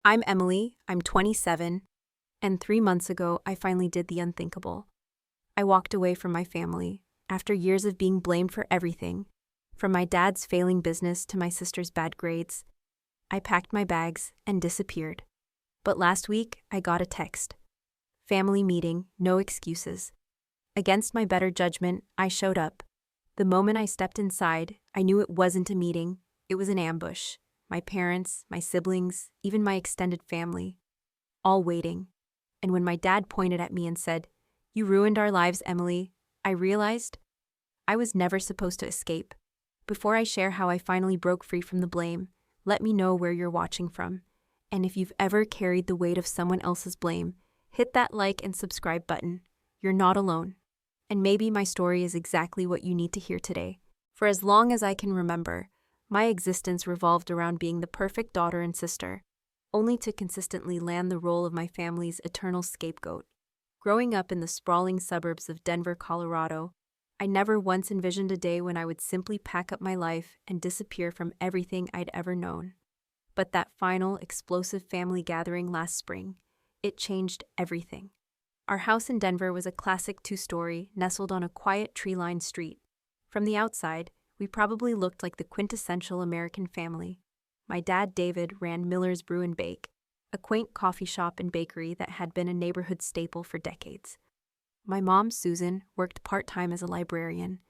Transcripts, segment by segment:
I'm Emily, I'm 27, and 3 months ago, I finally did the unthinkable. I walked away from my family, after years of being blamed for everything, from my dad's failing business to my sister's bad grades. I packed my bags and disappeared. But last week, I got a text. Family meeting, no excuses. Against my better judgment, I showed up. The moment I stepped inside, I knew it wasn't a meeting, it was an ambush. My parents, my siblings, even my extended family, all waiting. And when my dad pointed at me and said, "You ruined our lives, Emily," I realized I was never supposed to escape. Before I share how I finally broke free from the blame, let me know where you're watching from. And if you've ever carried the weight of someone else's blame, hit that like and subscribe button. You're not alone. And maybe my story is exactly what you need to hear today. For as long as I can remember, my existence revolved around being the perfect daughter and sister, only to consistently land the role of my family's eternal scapegoat. Growing up in the sprawling suburbs of Denver, Colorado, I never once envisioned a day when I would simply pack up my life and disappear from everything I'd ever known. But that final, explosive family gathering last spring, it changed everything. Our house in Denver was a classic two-story, nestled on a quiet tree-lined street. From the outside, we probably looked like the quintessential American family. My dad, David, ran Miller's Brew and Bake, a quaint coffee shop and bakery that had been a neighborhood staple for decades. My mom, Susan, worked part-time as a librarian,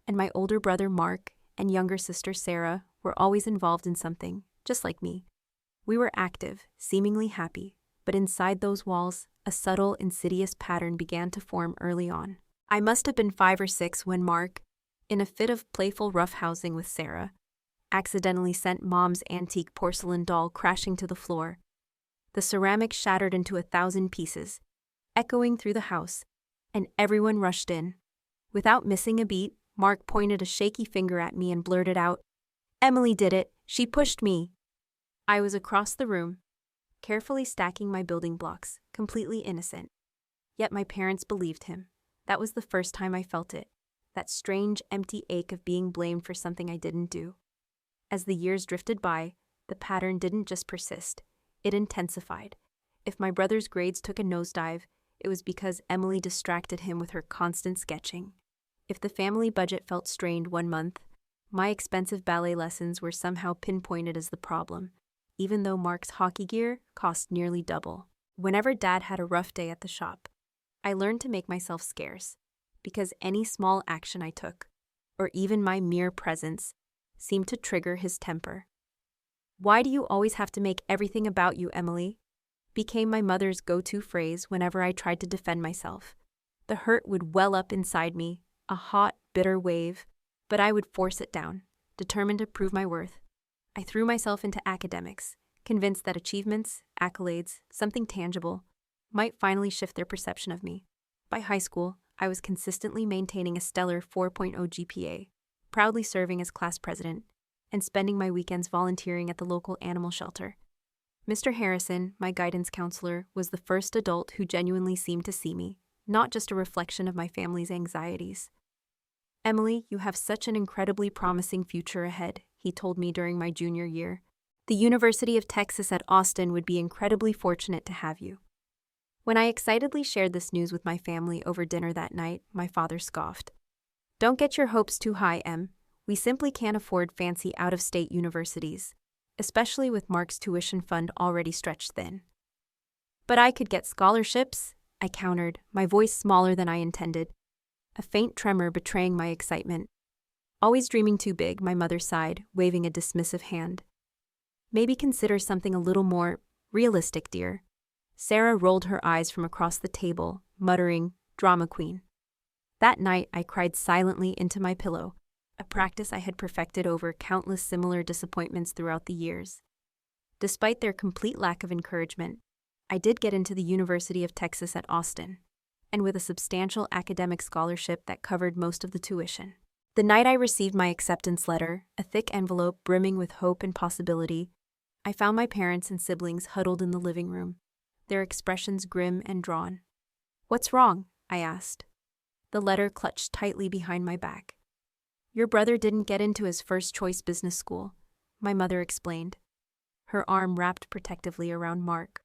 and my older brother, Mark, and younger sister, Sarah, were always involved in something, just like me. We were active, seemingly happy, but inside those walls, a subtle, insidious pattern began to form early on. I must have been 5 or 6 when Mark, in a fit of playful roughhousing with Sarah, accidentally sent Mom's antique porcelain doll crashing to the floor. The ceramic shattered into 1,000 pieces, echoing through the house, and everyone rushed in. Without missing a beat, Mark pointed a shaky finger at me and blurted out, "Emily did it. She pushed me." I was across the room, carefully stacking my building blocks, completely innocent. Yet my parents believed him. That was the first time I felt it. That strange, empty ache of being blamed for something I didn't do. As the years drifted by, the pattern didn't just persist, it intensified. If my brother's grades took a nosedive, it was because Emily distracted him with her constant sketching. If the family budget felt strained one month, my expensive ballet lessons were somehow pinpointed as the problem, even though Mark's hockey gear cost nearly double. Whenever Dad had a rough day at the shop, I learned to make myself scarce, because any small action I took, or even my mere presence, seemed to trigger his temper. "Why do you always have to make everything about you, Emily?" became my mother's go-to phrase whenever I tried to defend myself. The hurt would well up inside me, a hot, bitter wave, but I would force it down, determined to prove my worth. I threw myself into academics, convinced that achievements, accolades, something tangible, might finally shift their perception of me. By high school, I was consistently maintaining a stellar 4.0 GPA, proudly serving as class president, and spending my weekends volunteering at the local animal shelter. Mr. Harrison, my guidance counselor, was the first adult who genuinely seemed to see me, not just a reflection of my family's anxieties. "Emily, you have such an incredibly promising future ahead," he told me during my junior year. "The University of Texas at Austin would be incredibly fortunate to have you." When I excitedly shared this news with my family over dinner that night, my father scoffed. "Don't get your hopes too high, Em. We simply can't afford fancy out-of-state universities, especially with Mark's tuition fund already stretched thin." "But I could get scholarships," I countered, my voice smaller than I intended, a faint tremor betraying my excitement. "Always dreaming too big," my mother sighed, waving a dismissive hand. "Maybe consider something a little more realistic, dear." Sarah rolled her eyes from across the table, muttering, "Drama queen." That night, I cried silently into my pillow, a practice I had perfected over countless similar disappointments throughout the years. Despite their complete lack of encouragement, I did get into the University of Texas at Austin, and with a substantial academic scholarship that covered most of the tuition. The night I received my acceptance letter, a thick envelope brimming with hope and possibility, I found my parents and siblings huddled in the living room, their expressions grim and drawn. "What's wrong?" I asked. The letter clutched tightly behind my back. "Your brother didn't get into his first-choice business school," my mother explained. her arm wrapped protectively around Mark.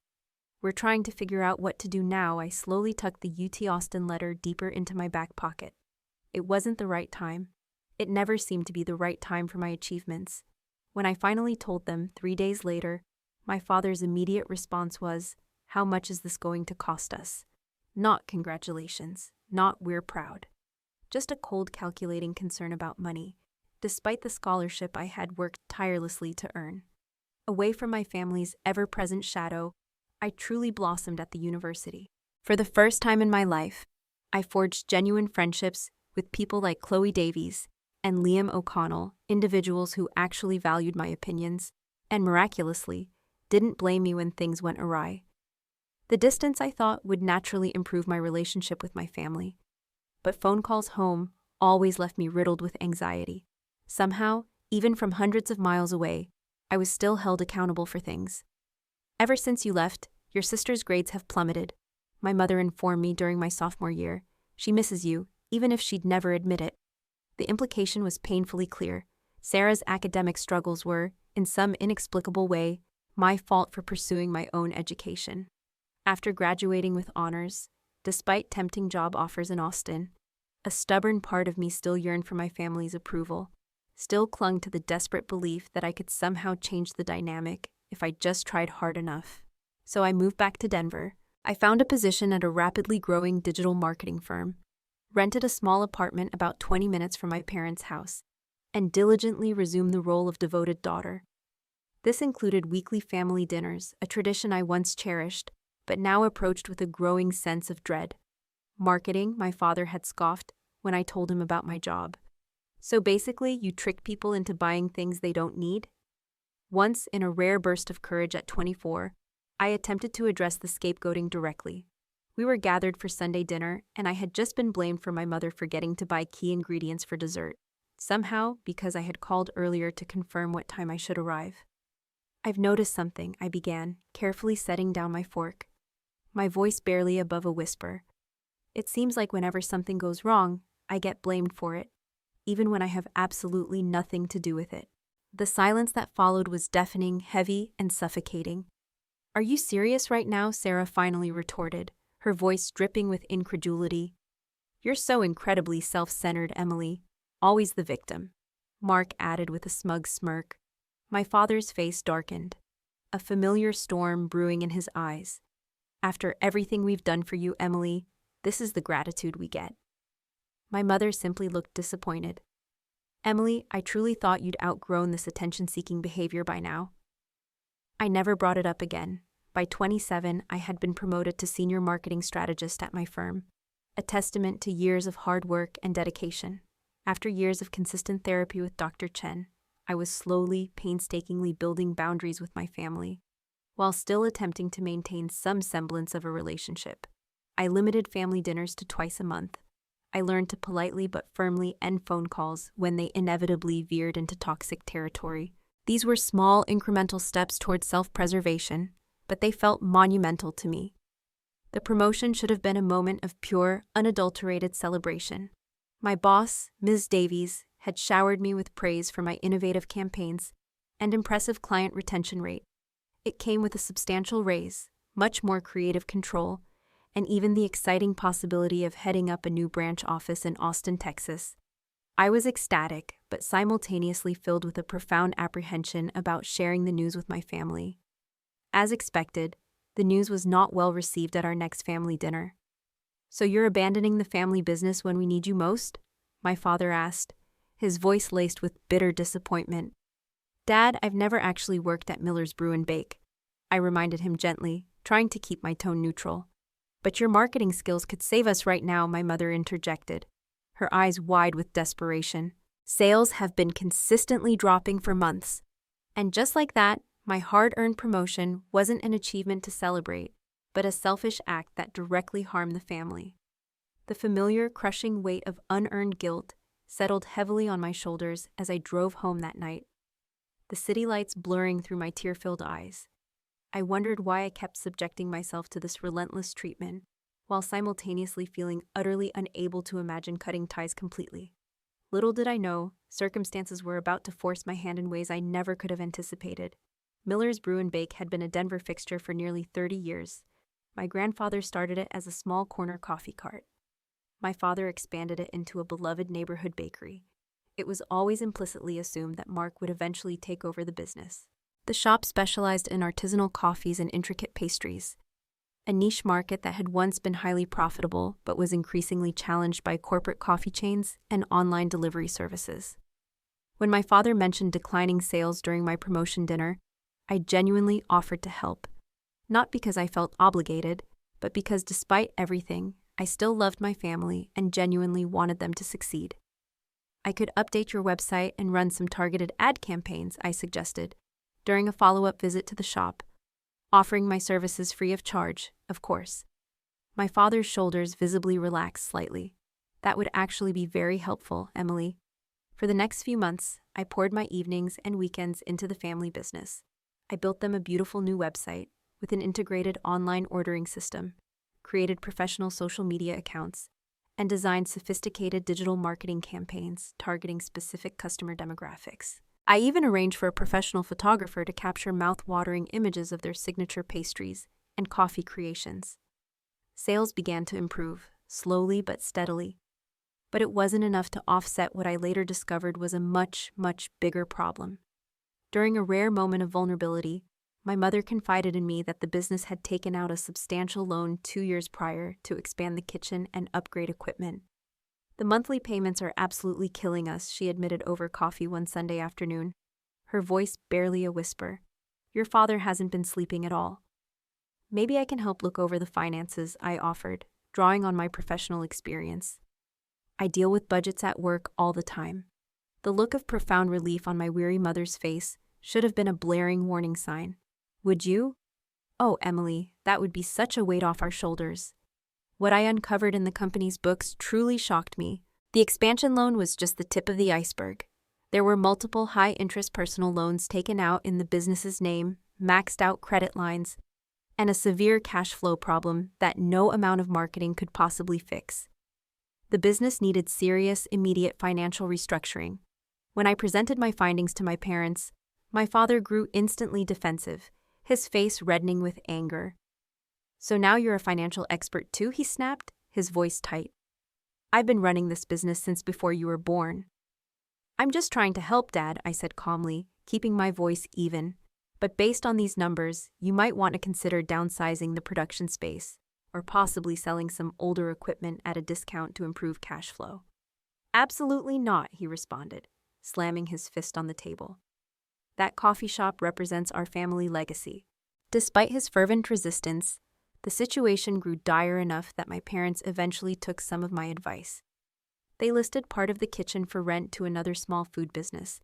"We're trying to figure out what to do now." I slowly tucked the UT Austin letter deeper into my back pocket. It wasn't the right time. It never seemed to be the right time for my achievements. When I finally told them 3 days later, my father's immediate response was, "How much is this going to cost us?" Not congratulations, not "we're proud." Just a cold calculating concern about money, despite the scholarship I had worked tirelessly to earn. Away from my family's ever-present shadow, I truly blossomed at the university. For the first time in my life, I forged genuine friendships with people like Chloe Davies and Liam O'Connell, individuals who actually valued my opinions and, miraculously, didn't blame me when things went awry. The distance, I thought, would naturally improve my relationship with my family. But phone calls home always left me riddled with anxiety. Somehow, even from hundreds of miles away, I was still held accountable for things. "Ever since you left, your sister's grades have plummeted," my mother informed me during my sophomore year. "She misses you, even if she'd never admit it." The implication was painfully clear. Sarah's academic struggles were, in some inexplicable way, my fault for pursuing my own education. After graduating with honors, despite tempting job offers in Austin, a stubborn part of me still yearned for my family's approval, still clung to the desperate belief that I could somehow change the dynamic if I just tried hard enough. So I moved back to Denver. I found a position at a rapidly growing digital marketing firm, rented a small apartment about 20 minutes from my parents' house, and diligently resumed the role of devoted daughter. This included weekly family dinners, a tradition I once cherished, but now approached with a growing sense of dread. Marketing, my father had scoffed when I told him about my job. "So basically, you trick people into buying things they don't need?" Once, in a rare burst of courage at 24, I attempted to address the scapegoating directly. We were gathered for Sunday dinner, and I had just been blamed for my mother forgetting to buy key ingredients for dessert. Somehow, because I had called earlier to confirm what time I should arrive. "I've noticed something," I began, carefully setting down my fork, my voice barely above a whisper. "It seems like whenever something goes wrong, I get blamed for it, even when I have absolutely nothing to do with it." The silence that followed was deafening, heavy, and suffocating. "Are you serious right now?" Sarah finally retorted, her voice dripping with incredulity. "You're so incredibly self-centered, Emily. Always the victim," Mark added with a smug smirk. My father's face darkened, a familiar storm brewing in his eyes. "After everything we've done for you, Emily, this is the gratitude we get." My mother simply looked disappointed. "Emily, I truly thought you'd outgrown this attention-seeking behavior by now." I never brought it up again. By 27, I had been promoted to senior marketing strategist at my firm, a testament to years of hard work and dedication. After years of consistent therapy with Dr. Chen, I was slowly, painstakingly building boundaries with my family, while still attempting to maintain some semblance of a relationship. I limited family dinners to twice a month. I learned to politely but firmly end phone calls when they inevitably veered into toxic territory. These were small, incremental steps towards self-preservation, but they felt monumental to me. The promotion should have been a moment of pure, unadulterated celebration. My boss, Ms. Davies, had showered me with praise for my innovative campaigns and impressive client retention rate. It came with a substantial raise, much more creative control, and even the exciting possibility of heading up a new branch office in Austin, Texas. I was ecstatic, but simultaneously filled with a profound apprehension about sharing the news with my family. As expected, the news was not well received at our next family dinner. "So you're abandoning the family business when we need you most?" my father asked, his voice laced with bitter disappointment. "Dad, I've never actually worked at Miller's Brew and Bake," I reminded him gently, trying to keep my tone neutral. "But your marketing skills could save us right now," my mother interjected, her eyes wide with desperation. "Sales have been consistently dropping for months." And just like that, my hard-earned promotion wasn't an achievement to celebrate, but a selfish act that directly harmed the family. The familiar, crushing weight of unearned guilt settled heavily on my shoulders as I drove home that night, the city lights blurring through my tear-filled eyes. I wondered why I kept subjecting myself to this relentless treatment, while simultaneously feeling utterly unable to imagine cutting ties completely. Little did I know, circumstances were about to force my hand in ways I never could have anticipated. Miller's Brew and Bake had been a Denver fixture for nearly 30 years. My grandfather started it as a small corner coffee cart. My father expanded it into a beloved neighborhood bakery. It was always implicitly assumed that Mark would eventually take over the business. The shop specialized in artisanal coffees and intricate pastries, a niche market that had once been highly profitable but was increasingly challenged by corporate coffee chains and online delivery services. When my father mentioned declining sales during my promotion dinner, I genuinely offered to help, not because I felt obligated, but because despite everything, I still loved my family and genuinely wanted them to succeed. I could update your website and run some targeted ad campaigns, I suggested, during a follow-up visit to the shop, offering my services free of charge, of course. My father's shoulders visibly relaxed slightly. That would actually be very helpful, Emily. For the next few months, I poured my evenings and weekends into the family business. I built them a beautiful new website with an integrated online ordering system, created professional social media accounts, and designed sophisticated digital marketing campaigns targeting specific customer demographics. I even arranged for a professional photographer to capture mouth-watering images of their signature pastries and coffee creations. Sales began to improve, slowly but steadily. But it wasn't enough to offset what I later discovered was a much, much bigger problem. During a rare moment of vulnerability, my mother confided in me that the business had taken out a substantial loan 2 years prior to expand the kitchen and upgrade equipment. "The monthly payments are absolutely killing us," she admitted over coffee one Sunday afternoon, her voice barely a whisper. "Your father hasn't been sleeping at all." "Maybe I can help look over the finances," I offered, drawing on my professional experience. "I deal with budgets at work all the time." The look of profound relief on my weary mother's face should have been a blaring warning sign. "Would you?" "Oh, Emily, that would be such a weight off our shoulders." What I uncovered in the company's books truly shocked me. The expansion loan was just the tip of the iceberg. There were multiple high-interest personal loans taken out in the business's name, maxed-out credit lines, and a severe cash flow problem that no amount of marketing could possibly fix. The business needed serious, immediate financial restructuring. When I presented my findings to my parents, my father grew instantly defensive, his face reddening with anger. "So now you're a financial expert too?" he snapped, his voice tight. "I've been running this business since before you were born." "I'm just trying to help, Dad," I said calmly, keeping my voice even. "But based on these numbers, you might want to consider downsizing the production space, or possibly selling some older equipment at a discount to improve cash flow." "Absolutely not," he responded, slamming his fist on the table. "That coffee shop represents our family legacy." Despite his fervent resistance, the situation grew dire enough that my parents eventually took some of my advice. They listed part of the kitchen for rent to another small food business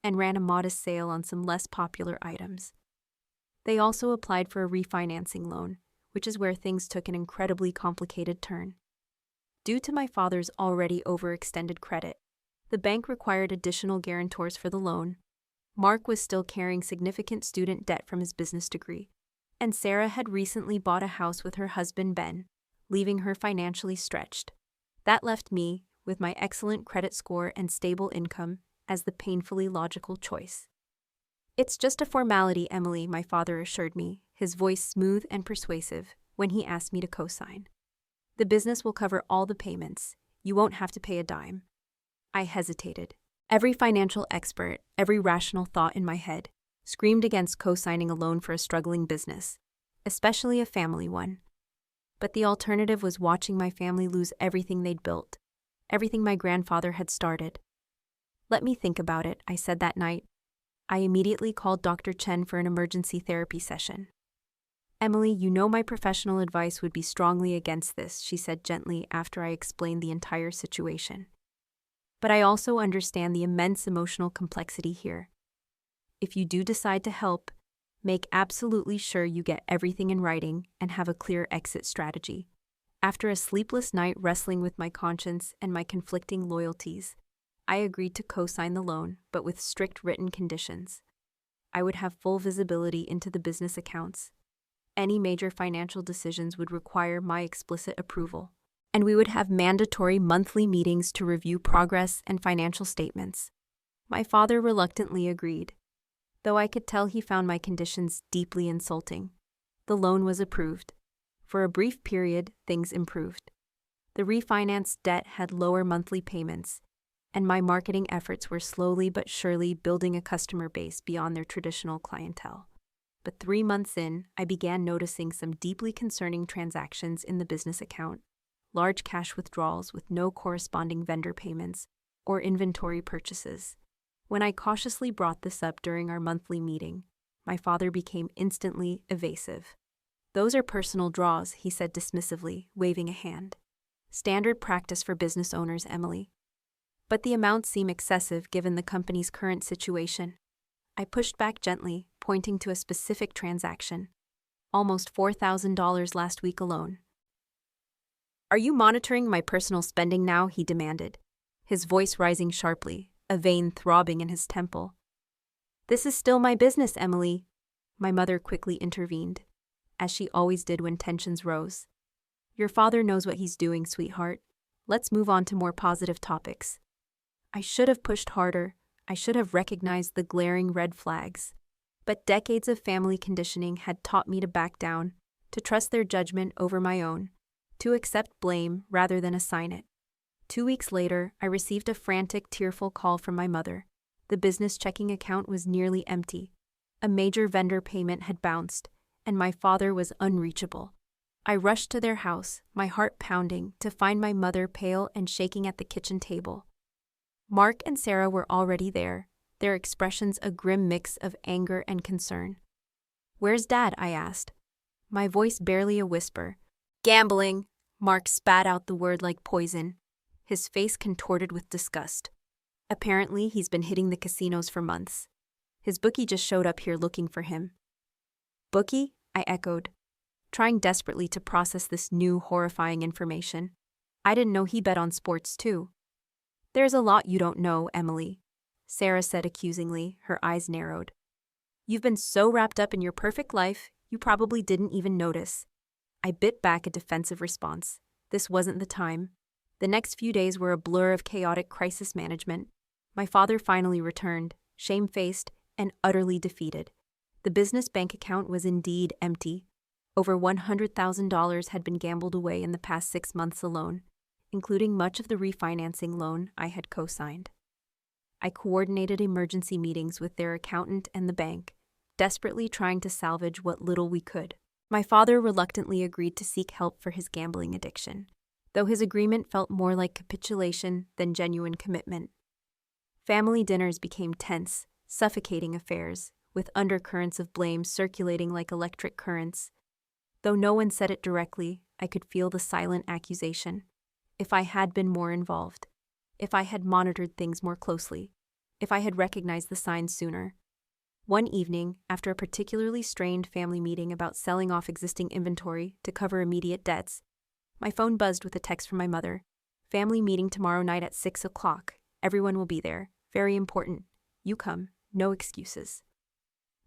and ran a modest sale on some less popular items. They also applied for a refinancing loan, which is where things took an incredibly complicated turn. Due to my father's already overextended credit, the bank required additional guarantors for the loan. Mark was still carrying significant student debt from his business degree, and Sarah had recently bought a house with her husband Ben, leaving her financially stretched. That left me, with my excellent credit score and stable income, as the painfully logical choice. "It's just a formality, Emily," my father assured me, his voice smooth and persuasive, when he asked me to co-sign. "The business will cover all the payments. You won't have to pay a dime." I hesitated. Every financial expert, every rational thought in my head, screamed against co-signing a loan for a struggling business, especially a family one. But the alternative was watching my family lose everything they'd built, everything my grandfather had started. "Let me think about it," I said that night. I immediately called Dr. Chen for an emergency therapy session. "Emily, you know my professional advice would be strongly against this," she said gently after I explained the entire situation. "But I also understand the immense emotional complexity here. If you do decide to help, make absolutely sure you get everything in writing and have a clear exit strategy." After a sleepless night wrestling with my conscience and my conflicting loyalties, I agreed to co-sign the loan, but with strict written conditions. I would have full visibility into the business accounts. Any major financial decisions would require my explicit approval, and we would have mandatory monthly meetings to review progress and financial statements. My father reluctantly agreed. though I could tell he found my conditions deeply insulting. The loan was approved. For a brief period, things improved. The refinanced debt had lower monthly payments, and my marketing efforts were slowly but surely building a customer base beyond their traditional clientele. But 3 months in, I began noticing some deeply concerning transactions in the business account, large cash withdrawals with no corresponding vendor payments or inventory purchases. When I cautiously brought this up during our monthly meeting, my father became instantly evasive. "Those are personal draws," he said dismissively, waving a hand. "Standard practice for business owners, Emily." But the amounts seem excessive given the company's current situation. I pushed back gently, pointing to a specific transaction. Almost $4,000 last week alone. "Are you monitoring my personal spending now?" he demanded, his voice rising sharply, a vein throbbing in his temple. "This is still my business, Emily," my mother quickly intervened, as she always did when tensions rose. "Your father knows what he's doing, sweetheart. Let's move on to more positive topics." I should have pushed harder. I should have recognized the glaring red flags. But decades of family conditioning had taught me to back down, to trust their judgment over my own, to accept blame rather than assign it. 2 weeks later, I received a frantic, tearful call from my mother. The business checking account was nearly empty. A major vendor payment had bounced, and my father was unreachable. I rushed to their house, my heart pounding, to find my mother pale and shaking at the kitchen table. Mark and Sarah were already there, their expressions a grim mix of anger and concern. "Where's Dad?" I asked, my voice barely a whisper. "Gambling." Mark spat out the word like poison, his face contorted with disgust. "Apparently, he's been hitting the casinos for months. His bookie just showed up here looking for him." "Bookie?" I echoed, trying desperately to process this new, horrifying information. I didn't know he bet on sports, too. "There's a lot you don't know, Emily," Sarah said accusingly, her eyes narrowed. "You've been so wrapped up in your perfect life, you probably didn't even notice." I bit back a defensive response. This wasn't the time. The next few days were a blur of chaotic crisis management. My father finally returned, shamefaced and utterly defeated. The business bank account was indeed empty. Over $100,000 had been gambled away in the past 6 months alone, including much of the refinancing loan I had co-signed. I coordinated emergency meetings with their accountant and the bank, desperately trying to salvage what little we could. My father reluctantly agreed to seek help for his gambling addiction, though his agreement felt more like capitulation than genuine commitment. Family dinners became tense, suffocating affairs, with undercurrents of blame circulating like electric currents. Though no one said it directly, I could feel the silent accusation. If I had been more involved, if I had monitored things more closely, if I had recognized the signs sooner. One evening, after a particularly strained family meeting about selling off existing inventory to cover immediate debts, my phone buzzed with a text from my mother. "Family meeting tomorrow night at 6 o'clock. Everyone will be there. Very important. You come. No excuses."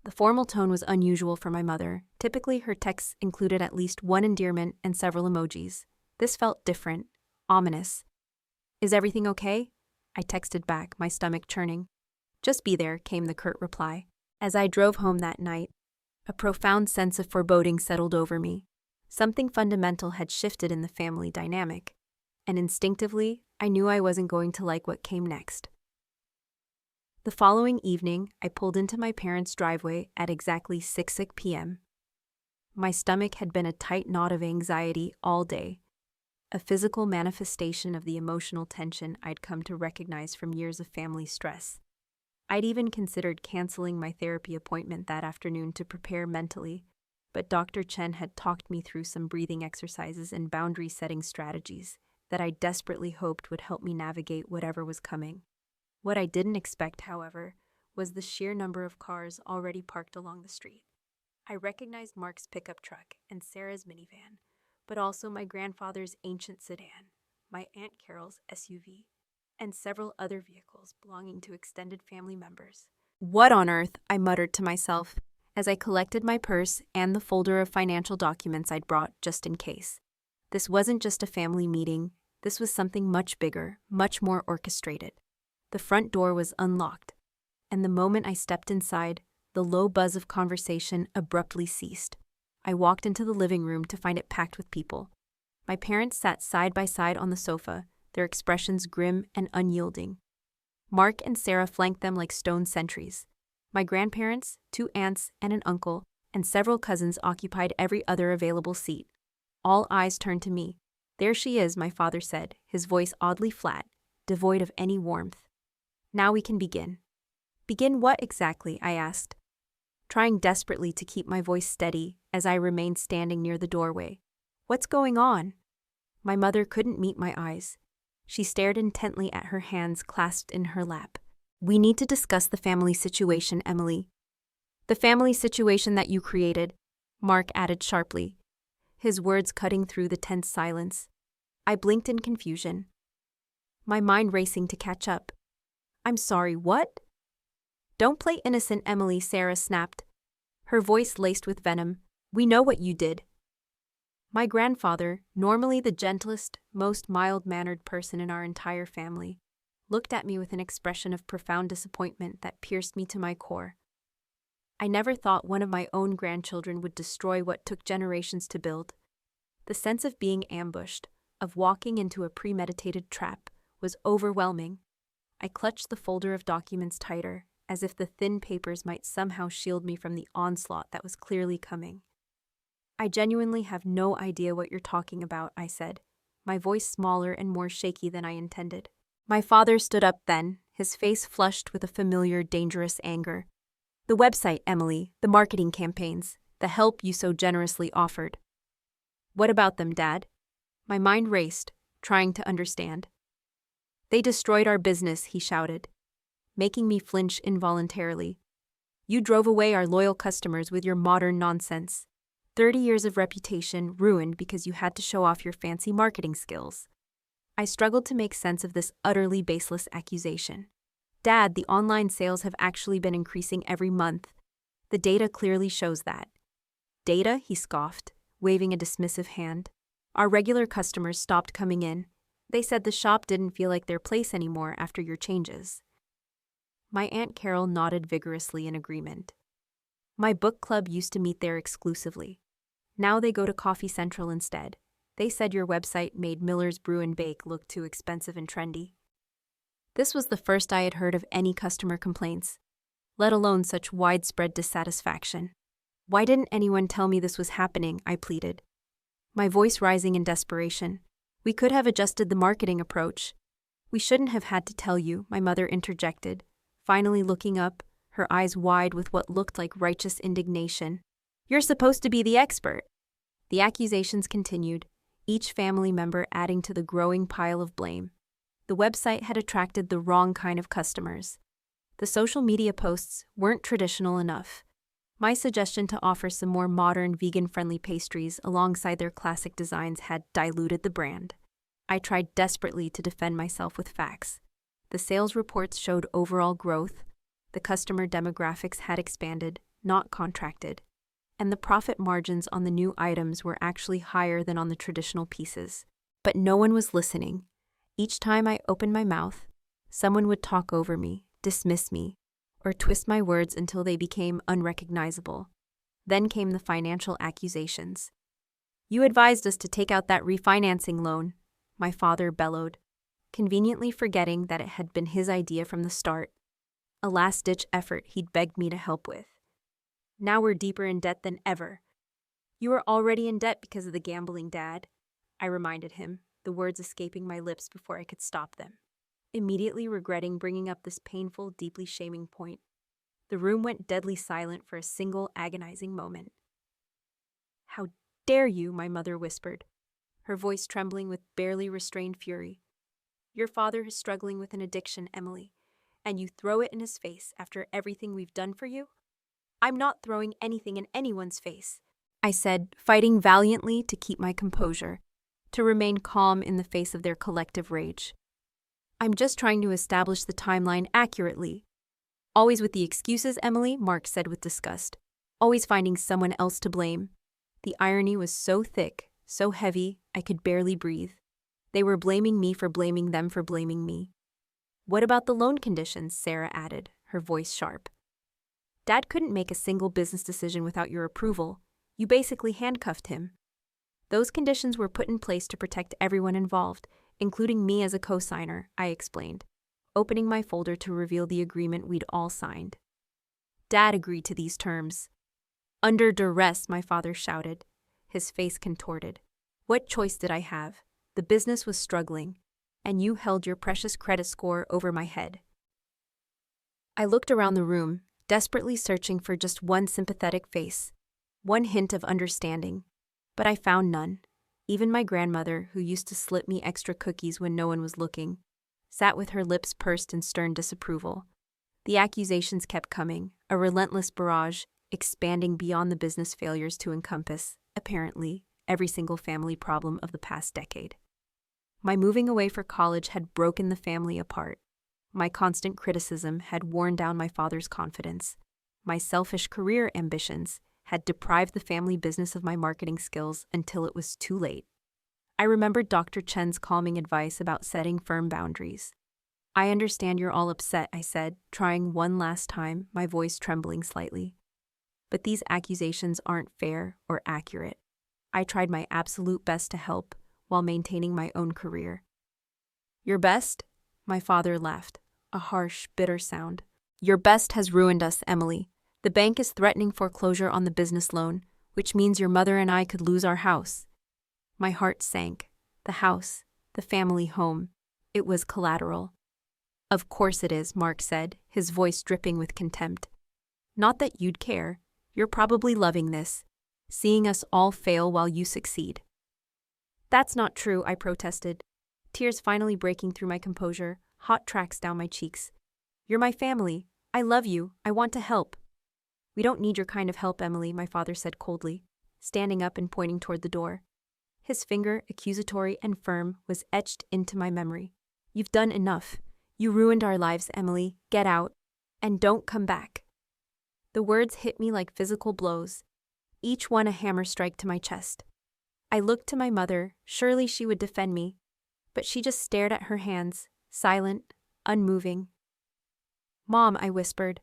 The formal tone was unusual for my mother. Typically, her texts included at least one endearment and several emojis. This felt different. Ominous. "Is everything okay?" I texted back, my stomach churning. "Just be there," came the curt reply. As I drove home that night, a profound sense of foreboding settled over me. Something fundamental had shifted in the family dynamic, and instinctively, I knew I wasn't going to like what came next. The following evening, I pulled into my parents' driveway at exactly 6 p.m. My stomach had been a tight knot of anxiety all day, a physical manifestation of the emotional tension I'd come to recognize from years of family stress. I'd even considered canceling my therapy appointment that afternoon to prepare mentally, but Dr. Chen had talked me through some breathing exercises and boundary-setting strategies that I desperately hoped would help me navigate whatever was coming. What I didn't expect, however, was the sheer number of cars already parked along the street. I recognized Mark's pickup truck and Sarah's minivan, but also my grandfather's ancient sedan, my Aunt Carol's SUV, and several other vehicles belonging to extended family members. "What on earth?" I muttered to myself as I collected my purse and the folder of financial documents I'd brought just in case. This wasn't just a family meeting. This was something much bigger, much more orchestrated. The front door was unlocked, and the moment I stepped inside, the low buzz of conversation abruptly ceased. I walked into the living room to find it packed with people. My parents sat side by side on the sofa, their expressions grim and unyielding. Mark and Sarah flanked them like stone sentries. My grandparents, 2 aunts and an uncle, and several cousins occupied every other available seat. All eyes turned to me. "There she is," my father said, his voice oddly flat, devoid of any warmth. "Now we can begin." "Begin what exactly?" I asked, trying desperately to keep my voice steady as I remained standing near the doorway. "What's going on?" My mother couldn't meet my eyes. She stared intently at her hands clasped in her lap. "We need to discuss the family situation, Emily." "The family situation that you created," Mark added sharply, his words cutting through the tense silence. I blinked in confusion, my mind racing to catch up. "I'm sorry, what?" "Don't play innocent, Emily," Sarah snapped, her voice laced with venom. "We know what you did." My grandfather, normally the gentlest, most mild-mannered person in our entire family, looked at me with an expression of profound disappointment that pierced me to my core. I never thought one of my own grandchildren would destroy what took generations to build. The sense of being ambushed, of walking into a premeditated trap, was overwhelming. I clutched the folder of documents tighter, as if the thin papers might somehow shield me from the onslaught that was clearly coming. "I genuinely have no idea what you're talking about," I said, my voice smaller and more shaky than I intended. My father stood up then, his face flushed with a familiar, dangerous anger. "The website, Emily, the marketing campaigns, the help you so generously offered." "What about them, Dad?" My mind raced, trying to understand. "They destroyed our business," he shouted, making me flinch involuntarily. "You drove away our loyal customers with your modern nonsense. 30 years of reputation ruined because you had to show off your fancy marketing skills." I struggled to make sense of this utterly baseless accusation. "Dad, the online sales have actually been increasing every month. The data clearly shows that." "Data?" he scoffed, waving a dismissive hand. "Our regular customers stopped coming in. They said the shop didn't feel like their place anymore after your changes." My Aunt Carol nodded vigorously in agreement. "My book club used to meet there exclusively. Now they go to Coffee Central instead. They said your website made Miller's Brew and Bake look too expensive and trendy." This was the first I had heard of any customer complaints, let alone such widespread dissatisfaction. "Why didn't anyone tell me this was happening?" I pleaded, my voice rising in desperation. "We could have adjusted the marketing approach." "We shouldn't have had to tell you," my mother interjected, finally looking up, her eyes wide with what looked like righteous indignation. "You're supposed to be the expert." The accusations continued, each family member adding to the growing pile of blame. The website had attracted the wrong kind of customers. The social media posts weren't traditional enough. My suggestion to offer some more modern, vegan-friendly pastries alongside their classic designs had diluted the brand. I tried desperately to defend myself with facts. The sales reports showed overall growth, the customer demographics had expanded, not contracted, and the profit margins on the new items were actually higher than on the traditional pieces. But no one was listening. Each time I opened my mouth, someone would talk over me, dismiss me, or twist my words until they became unrecognizable. Then came the financial accusations. "You advised us to take out that refinancing loan," my father bellowed, conveniently forgetting that it had been his idea from the start, a last-ditch effort he'd begged me to help with. "Now we're deeper in debt than ever." "You were already in debt because of the gambling, Dad," I reminded him, the words escaping my lips before I could stop them. Immediately regretting bringing up this painful, deeply shaming point, the room went deadly silent for a single agonizing moment. "How dare you?" my mother whispered, her voice trembling with barely restrained fury. "Your father is struggling with an addiction, Emily, and you throw it in his face after everything we've done for you?" "I'm not throwing anything in anyone's face," I said, fighting valiantly to keep my composure, to remain calm in the face of their collective rage. "I'm just trying to establish the timeline accurately." "Always with the excuses, Emily," Mark said with disgust. "Always finding someone else to blame." The irony was so thick, so heavy, I could barely breathe. They were blaming me for blaming them for blaming me. "What about the loan conditions?" Sarah added, her voice sharp. Dad couldn't make a single business decision without your approval. You basically handcuffed him. Those conditions were put in place to protect everyone involved, including me as a co-signer, I explained, opening my folder to reveal the agreement we'd all signed. Dad agreed to these terms. Under duress, my father shouted, his face contorted. What choice did I have? The business was struggling, and you held your precious credit score over my head. I looked around the room, desperately searching for just one sympathetic face, one hint of understanding, but I found none. Even my grandmother, who used to slip me extra cookies when no one was looking, sat with her lips pursed in stern disapproval. The accusations kept coming, a relentless barrage, expanding beyond the business failures to encompass, apparently, every single family problem of the past decade. My moving away for college had broken the family apart. My constant criticism had worn down my father's confidence. My selfish career ambitions had deprived the family business of my marketing skills until it was too late. I remembered Dr. Chen's calming advice about setting firm boundaries. I understand you're all upset, I said, trying one last time, my voice trembling slightly. But these accusations aren't fair or accurate. I tried my absolute best to help while maintaining my own career. Your best? My father laughed, a harsh, bitter sound. Your best has ruined us, Emily. The bank is threatening foreclosure on the business loan, which means your mother and I could lose our house. My heart sank. The house, the family home. It was collateral. Of course it is, Mark said, his voice dripping with contempt. Not that you'd care. You're probably loving this, seeing us all fail while you succeed. That's not true, I protested, tears finally breaking through my composure, hot tracks down my cheeks. You're my family. I love you. I want to help. We don't need your kind of help, Emily, my father said coldly, standing up and pointing toward the door. His finger, accusatory and firm, was etched into my memory. You've done enough. You ruined our lives, Emily. Get out. And don't come back. The words hit me like physical blows, each one a hammer strike to my chest. I looked to my mother, surely she would defend me, but she just stared at her hands, silent, unmoving. Mom, I whispered.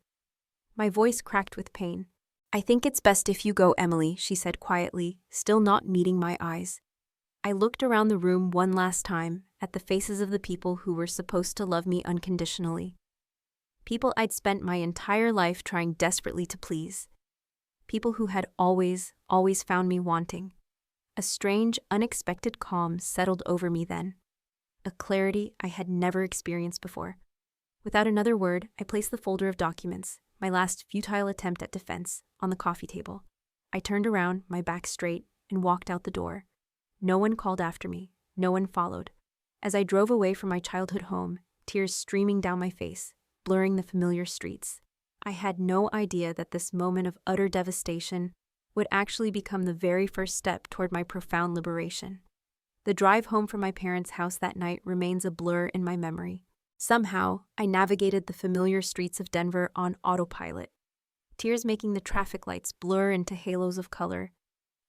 My voice cracked with pain. I think it's best if you go, Emily, she said quietly, still not meeting my eyes. I looked around the room one last time, at the faces of the people who were supposed to love me unconditionally. People I'd spent my entire life trying desperately to please. People who had always found me wanting. A strange, unexpected calm settled over me then. A clarity I had never experienced before. Without another word, I placed the folder of documents, my last futile attempt at defense, on the coffee table. I turned around, my back straight, and walked out the door. No one called after me. No one followed. As I drove away from my childhood home, tears streaming down my face, blurring the familiar streets, I had no idea that this moment of utter devastation would actually become the very first step toward my profound liberation. The drive home from my parents' house that night remains a blur in my memory. Somehow, I navigated the familiar streets of Denver on autopilot, tears making the traffic lights blur into halos of color.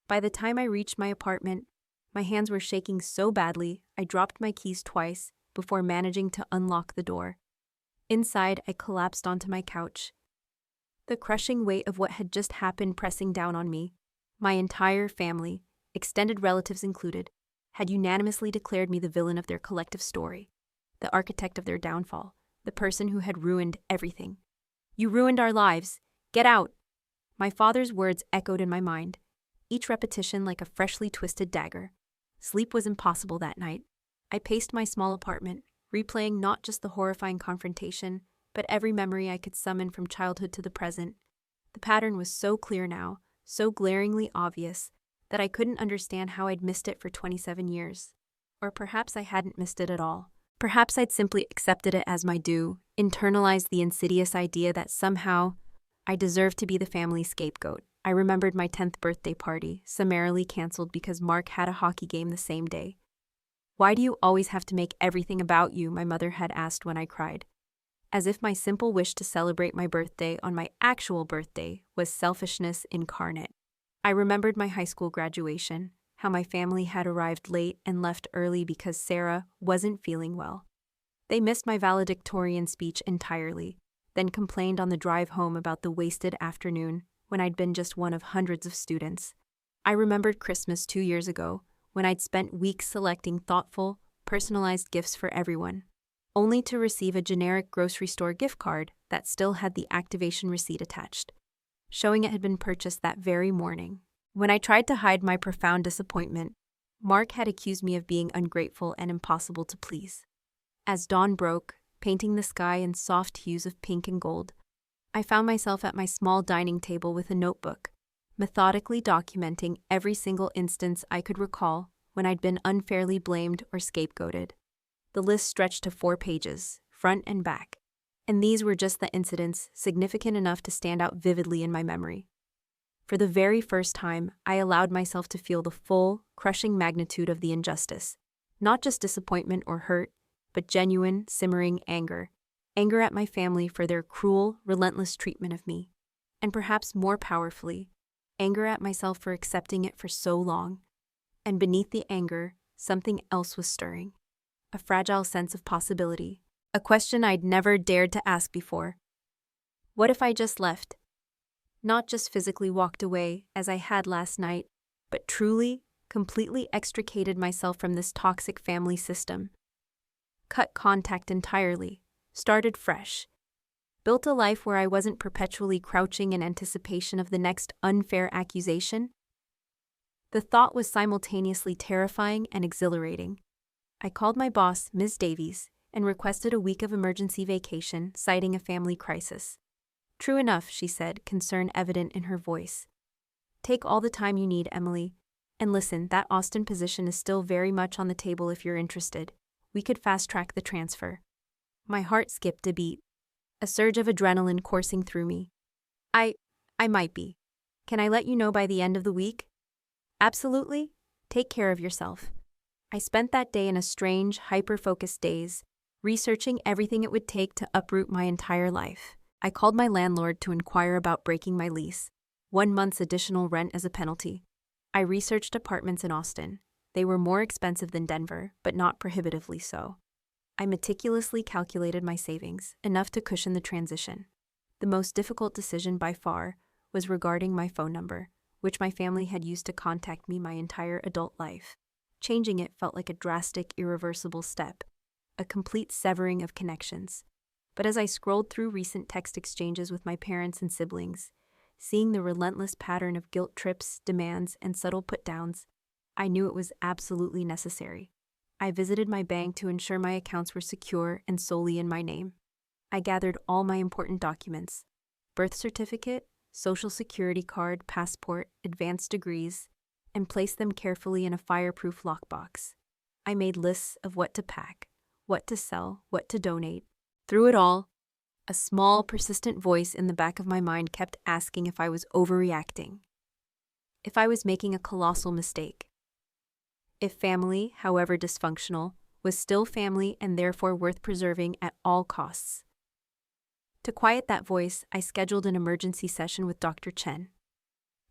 By the time I reached my apartment, my hands were shaking so badly I dropped my keys twice before managing to unlock the door. Inside, I collapsed onto my couch. The crushing weight of what had just happened pressing down on me. My entire family, extended relatives included, had unanimously declared me the villain of their collective story, the architect of their downfall, the person who had ruined everything. You ruined our lives. Get out! My father's words echoed in my mind, each repetition like a freshly twisted dagger. Sleep was impossible that night. I paced my small apartment, replaying not just the horrifying confrontation, but every memory I could summon from childhood to the present. The pattern was so clear now, so glaringly obvious, that I couldn't understand how I'd missed it for 27 years. Or perhaps I hadn't missed it at all. Perhaps I'd simply accepted it as my due, internalized the insidious idea that somehow I deserved to be the family scapegoat. I remembered my 10th birthday party, summarily canceled because Mark had a hockey game the same day. Why do you always have to make everything about you? My mother had asked when I cried. As if my simple wish to celebrate my birthday on my actual birthday was selfishness incarnate. I remembered my high school graduation, how my family had arrived late and left early because Sarah wasn't feeling well. They missed my valedictorian speech entirely, then complained on the drive home about the wasted afternoon when I'd been just one of hundreds of students. I remembered Christmas 2 years ago when I'd spent weeks selecting thoughtful, personalized gifts for everyone, only to receive a generic grocery store gift card that still had the activation receipt attached, showing it had been purchased that very morning. When I tried to hide my profound disappointment, Mark had accused me of being ungrateful and impossible to please. As dawn broke, painting the sky in soft hues of pink and gold, I found myself at my small dining table with a notebook, methodically documenting every single instance I could recall when I'd been unfairly blamed or scapegoated. The list stretched to 4 pages, front and back, and these were just the incidents significant enough to stand out vividly in my memory. For the very first time, I allowed myself to feel the full, crushing magnitude of the injustice, not just disappointment or hurt, but genuine, simmering anger. Anger at my family for their cruel, relentless treatment of me, and perhaps more powerfully, anger at myself for accepting it for so long. And beneath the anger, something else was stirring. A fragile sense of possibility, a question I'd never dared to ask before. What if I just left? Not just physically walked away, as I had last night, but truly, completely extricated myself from this toxic family system. Cut contact entirely, started fresh, built a life where I wasn't perpetually crouching in anticipation of the next unfair accusation. The thought was simultaneously terrifying and exhilarating. I called my boss, Ms. Davies, and requested a week of emergency vacation, citing a family crisis. True enough, she said, concern evident in her voice. Take all the time you need, Emily. And listen, that Austin position is still very much on the table if you're interested. We could fast-track the transfer. My heart skipped a beat, a surge of adrenaline coursing through me. I might be. Can I let you know by the end of the week? Absolutely. Take care of yourself. I spent that day in a strange, hyper-focused daze, researching everything it would take to uproot my entire life. I called my landlord to inquire about breaking my lease, 1 month's additional rent as a penalty. I researched apartments in Austin. They were more expensive than Denver, but not prohibitively so. I meticulously calculated my savings, enough to cushion the transition. The most difficult decision by far was regarding my phone number, which my family had used to contact me my entire adult life. Changing it felt like a drastic, irreversible step, a complete severing of connections. But as I scrolled through recent text exchanges with my parents and siblings, seeing the relentless pattern of guilt trips, demands, and subtle put-downs, I knew it was absolutely necessary. I visited my bank to ensure my accounts were secure and solely in my name. I gathered all my important documents: birth certificate, social security card, passport, advanced degrees, and placed them carefully in a fireproof lockbox. I made lists of what to pack, what to sell, what to donate. Through it all, a small, persistent voice in the back of my mind kept asking if I was overreacting, if I was making a colossal mistake, if family, however dysfunctional, was still family and therefore worth preserving at all costs. To quiet that voice, I scheduled an emergency session with Dr. Chen.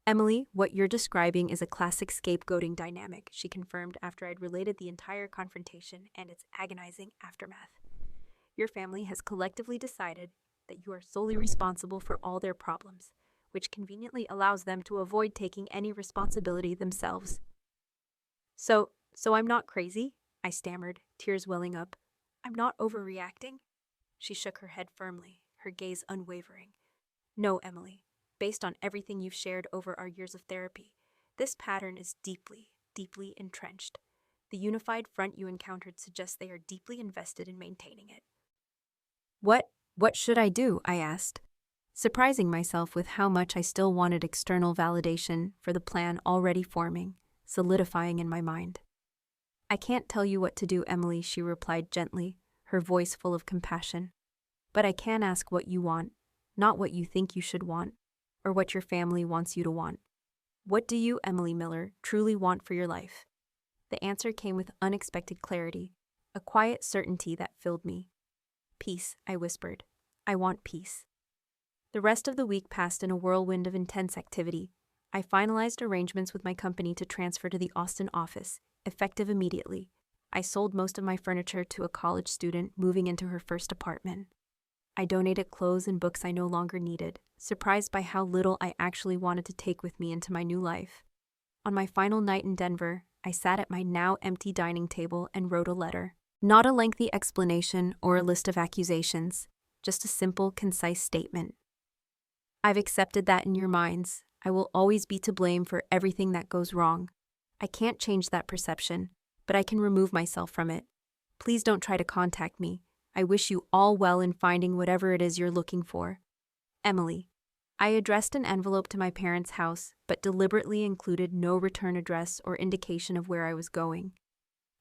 Emily, what you're describing is a classic scapegoating dynamic, she confirmed after I'd related the entire confrontation and its agonizing aftermath. Your family has collectively decided that you are solely responsible for all their problems, which conveniently allows them to avoid taking any responsibility themselves. So I'm not crazy? I stammered, tears welling up. I'm not overreacting? She shook her head firmly, her gaze unwavering. No, Emily. Based on everything you've shared over our years of therapy, this pattern is deeply, deeply entrenched. The unified front you encountered suggests they are deeply invested in maintaining it. What should I do? I asked, surprising myself with how much I still wanted external validation for the plan already forming, solidifying in my mind. I can't tell you what to do, Emily, she replied gently, her voice full of compassion. But I can ask what you want, not what you think you should want, or what your family wants you to want. What do you, Emily Miller, truly want for your life? The answer came with unexpected clarity, a quiet certainty that filled me. Peace, I whispered. I want peace. The rest of the week passed in a whirlwind of intense activity. I finalized arrangements with my company to transfer to the Austin office, effective immediately. I sold most of my furniture to a college student moving into her first apartment. I donated clothes and books I no longer needed, surprised by how little I actually wanted to take with me into my new life. On my final night in Denver, I sat at my now empty dining table and wrote a letter. Not a lengthy explanation or a list of accusations, just a simple, concise statement. I've accepted that in your minds, I will always be to blame for everything that goes wrong. I can't change that perception, but I can remove myself from it. Please don't try to contact me. I wish you all well in finding whatever it is you're looking for. Emily. I addressed an envelope to my parents' house, but deliberately included no return address or indication of where I was going.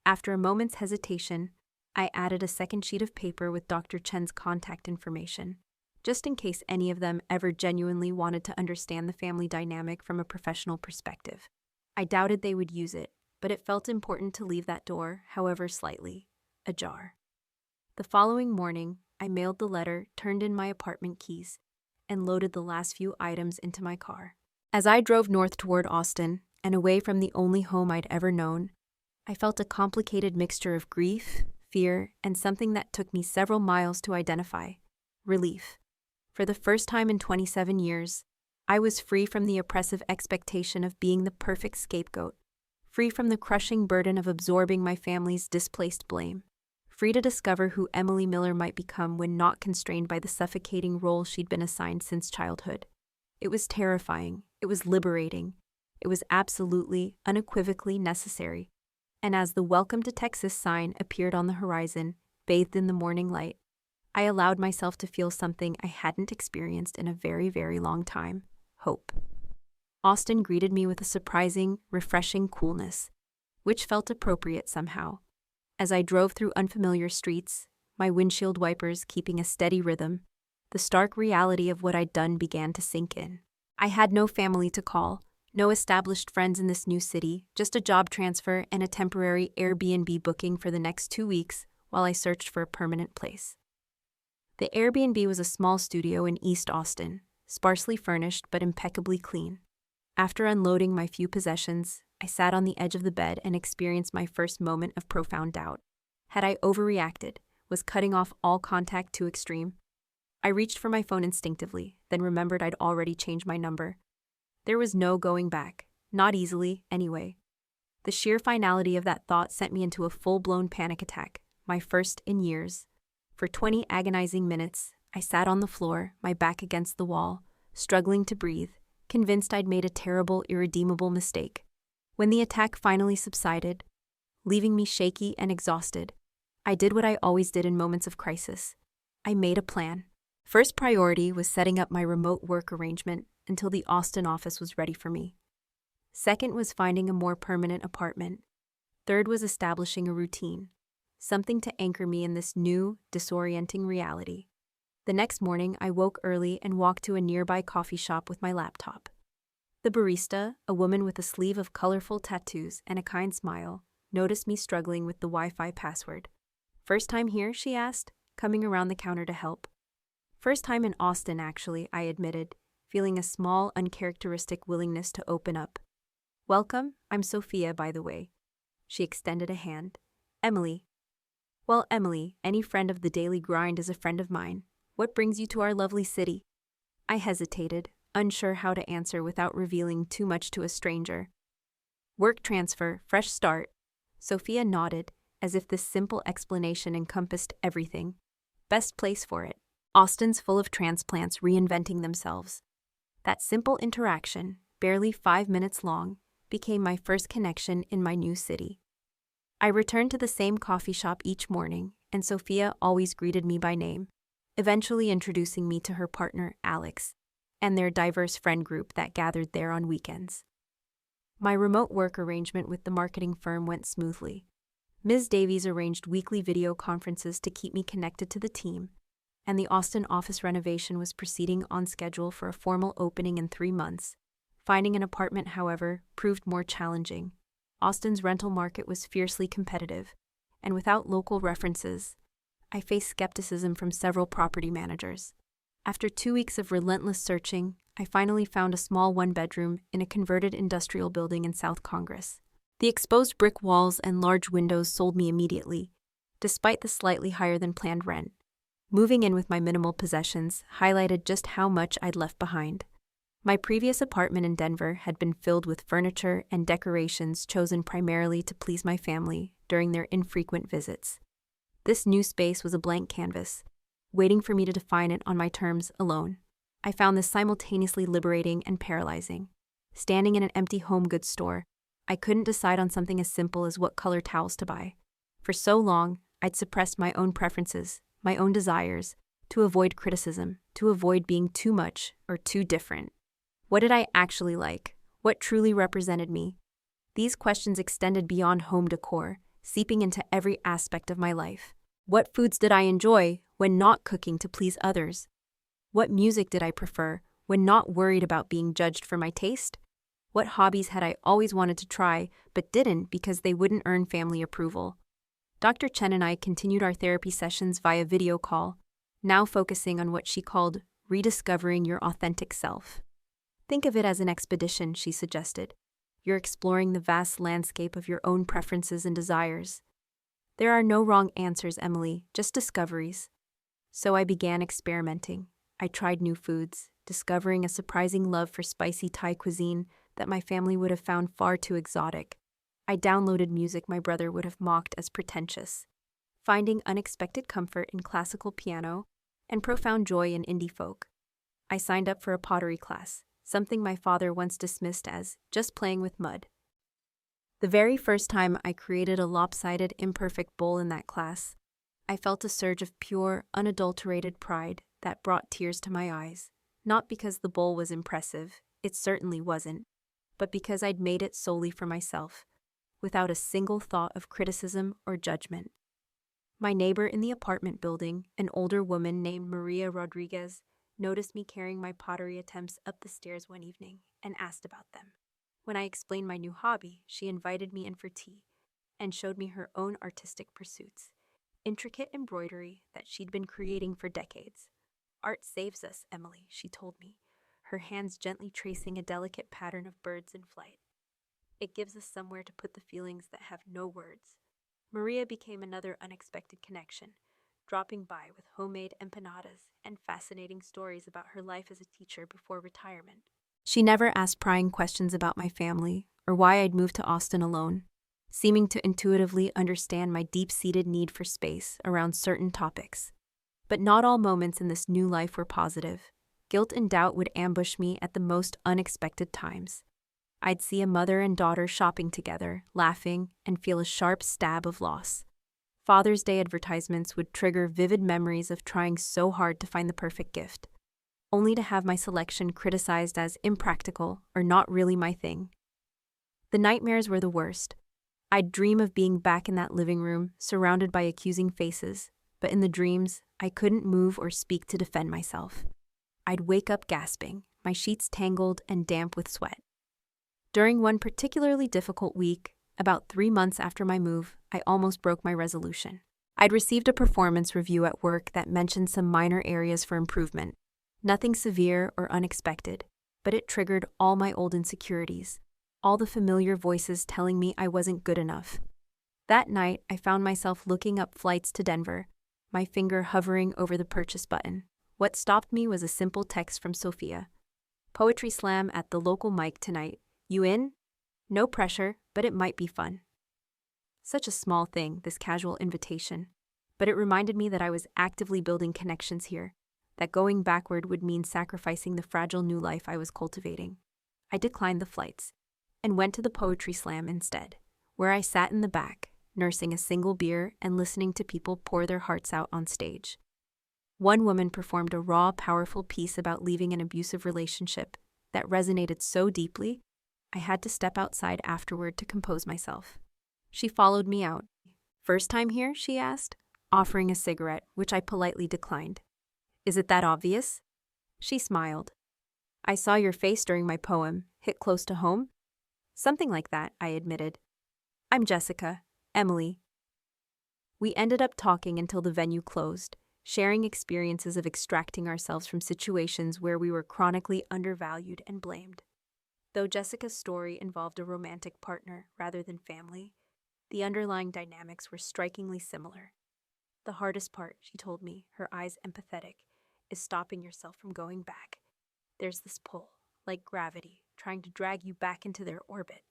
After a moment's hesitation, I added a second sheet of paper with Dr. Chen's contact information, just in case any of them ever genuinely wanted to understand the family dynamic from a professional perspective. I doubted they would use it, but it felt important to leave that door, however slightly, ajar. The following morning, I mailed the letter, turned in my apartment keys, and loaded the last few items into my car. As I drove north toward Austin, and away from the only home I'd ever known, I felt a complicated mixture of grief, fear, and something that took me several miles to identify: relief. For the first time in 27 years, I was free from the oppressive expectation of being the perfect scapegoat, free from the crushing burden of absorbing my family's displaced blame, free to discover who Emily Miller might become when not constrained by the suffocating role she'd been assigned since childhood. It was terrifying, it was liberating, it was absolutely, unequivocally necessary. And as the "Welcome to Texas" sign appeared on the horizon, bathed in the morning light, I allowed myself to feel something I hadn't experienced in a very, very long time: hope. Austin greeted me with a surprising, refreshing coolness, which felt appropriate somehow. As I drove through unfamiliar streets, my windshield wipers keeping a steady rhythm, the stark reality of what I'd done began to sink in. I had no family to call, no established friends in this new city, just a job transfer and a temporary Airbnb booking for the next 2 weeks while I searched for a permanent place. The Airbnb was a small studio in East Austin, sparsely furnished but impeccably clean. After unloading my few possessions, I sat on the edge of the bed and experienced my first moment of profound doubt. Had I overreacted? Was cutting off all contact too extreme? I reached for my phone instinctively, then remembered I'd already changed my number. There was no going back, not easily, anyway. The sheer finality of that thought sent me into a full-blown panic attack, my first in years. For 20 agonizing minutes, I sat on the floor, my back against the wall, struggling to breathe, convinced I'd made a terrible, irredeemable mistake. When the attack finally subsided, leaving me shaky and exhausted, I did what I always did in moments of crisis. I made a plan. First priority was setting up my remote work arrangement until the Austin office was ready for me. Second was finding a more permanent apartment. Third was establishing a routine, something to anchor me in this new, disorienting reality. The next morning, I woke early and walked to a nearby coffee shop with my laptop. The barista, a woman with a sleeve of colorful tattoos and a kind smile, noticed me struggling with the Wi-Fi password. "First time here?" she asked, coming around the counter to help. "First time in Austin, actually," I admitted, feeling a small, uncharacteristic willingness to open up. "Welcome, I'm Sophia, by the way." She extended a hand. "Emily." "Well, Emily, any friend of the daily grind is a friend of mine. What brings you to our lovely city?" I hesitated, unsure how to answer without revealing too much to a stranger. "Work transfer, fresh start." Sophia nodded, as if this simple explanation encompassed everything. Best place for it. Austin's full of transplants reinventing themselves. That simple interaction, barely 5 minutes long, became my first connection in my new city. I returned to the same coffee shop each morning, and Sophia always greeted me by name, eventually introducing me to her partner, Alex, and their diverse friend group that gathered there on weekends. My remote work arrangement with the marketing firm went smoothly. Ms. Davies arranged weekly video conferences to keep me connected to the team, and the Austin office renovation was proceeding on schedule for a formal opening in 3 months. Finding an apartment, however, proved more challenging. Austin's rental market was fiercely competitive, and without local references, I faced skepticism from several property managers. After 2 weeks of relentless searching, I finally found a small one-bedroom in a converted industrial building in South Congress. The exposed brick walls and large windows sold me immediately, despite the slightly higher-than-planned rent. Moving in with my minimal possessions highlighted just how much I'd left behind. My previous apartment in Denver had been filled with furniture and decorations chosen primarily to please my family during their infrequent visits. This new space was a blank canvas, waiting for me to define it on my terms alone. I found this simultaneously liberating and paralyzing. Standing in an empty home goods store, I couldn't decide on something as simple as what color towels to buy. For so long, I'd suppressed my own preferences, my own desires, to avoid criticism, to avoid being too much or too different. What did I actually like? What truly represented me? These questions extended beyond home decor, seeping into every aspect of my life. What foods did I enjoy when not cooking to please others? What music did I prefer when not worried about being judged for my taste? What hobbies had I always wanted to try but didn't because they wouldn't earn family approval? Dr. Chen and I continued our therapy sessions via video call, now focusing on what she called rediscovering your authentic self. Think of it as an expedition, she suggested. You're exploring the vast landscape of your own preferences and desires. There are no wrong answers, Emily, just discoveries. So I began experimenting. I tried new foods, discovering a surprising love for spicy Thai cuisine that my family would have found far too exotic. I downloaded music my brother would have mocked as pretentious, finding unexpected comfort in classical piano and profound joy in indie folk. I signed up for a pottery class, something my father once dismissed as just playing with mud. The very first time I created a lopsided, imperfect bowl in that class, I felt a surge of pure, unadulterated pride that brought tears to my eyes. Not because the bowl was impressive, it certainly wasn't, but because I'd made it solely for myself, without a single thought of criticism or judgment. My neighbor in the apartment building, an older woman named Maria Rodriguez, noticed me carrying my pottery attempts up the stairs one evening and asked about them. When I explained my new hobby, she invited me in for tea and showed me her own artistic pursuits, intricate embroidery that she'd been creating for decades. Art saves us, Emily, she told me, her hands gently tracing a delicate pattern of birds in flight. It gives us somewhere to put the feelings that have no words. Maria became another unexpected connection, dropping by with homemade empanadas and fascinating stories about her life as a teacher before retirement. She never asked prying questions about my family or why I'd moved to Austin alone, seeming to intuitively understand my deep-seated need for space around certain topics. But not all moments in this new life were positive. Guilt and doubt would ambush me at the most unexpected times. I'd see a mother and daughter shopping together, laughing, and feel a sharp stab of loss. Father's Day advertisements would trigger vivid memories of trying so hard to find the perfect gift, only to have my selection criticized as impractical or not really my thing. The nightmares were the worst. I'd dream of being back in that living room, surrounded by accusing faces, but in the dreams, I couldn't move or speak to defend myself. I'd wake up gasping, my sheets tangled and damp with sweat. During one particularly difficult week, about 3 months after my move, I almost broke my resolution. I'd received a performance review at work that mentioned some minor areas for improvement. Nothing severe or unexpected, but it triggered all my old insecurities, all the familiar voices telling me I wasn't good enough. That night, I found myself looking up flights to Denver, my finger hovering over the purchase button. What stopped me was a simple text from Sophia. Poetry slam at the local mic tonight. You in? No pressure, but it might be fun. Such a small thing, this casual invitation, but it reminded me that I was actively building connections here, that going backward would mean sacrificing the fragile new life I was cultivating. I declined the flights and went to the poetry slam instead, where I sat in the back, nursing a single beer and listening to people pour their hearts out on stage. One woman performed a raw, powerful piece about leaving an abusive relationship that resonated so deeply, I had to step outside afterward to compose myself. She followed me out. First time here? She asked, offering a cigarette, which I politely declined. Is it that obvious? She smiled. I saw your face during my poem. Hit close to home? Something like that, I admitted. I'm Jessica, Emily. We ended up talking until the venue closed, sharing experiences of extracting ourselves from situations where we were chronically undervalued and blamed. Though Jessica's story involved a romantic partner rather than family, the underlying dynamics were strikingly similar. The hardest part, she told me, her eyes empathetic, is stopping yourself from going back. There's this pull, like gravity, trying to drag you back into their orbit.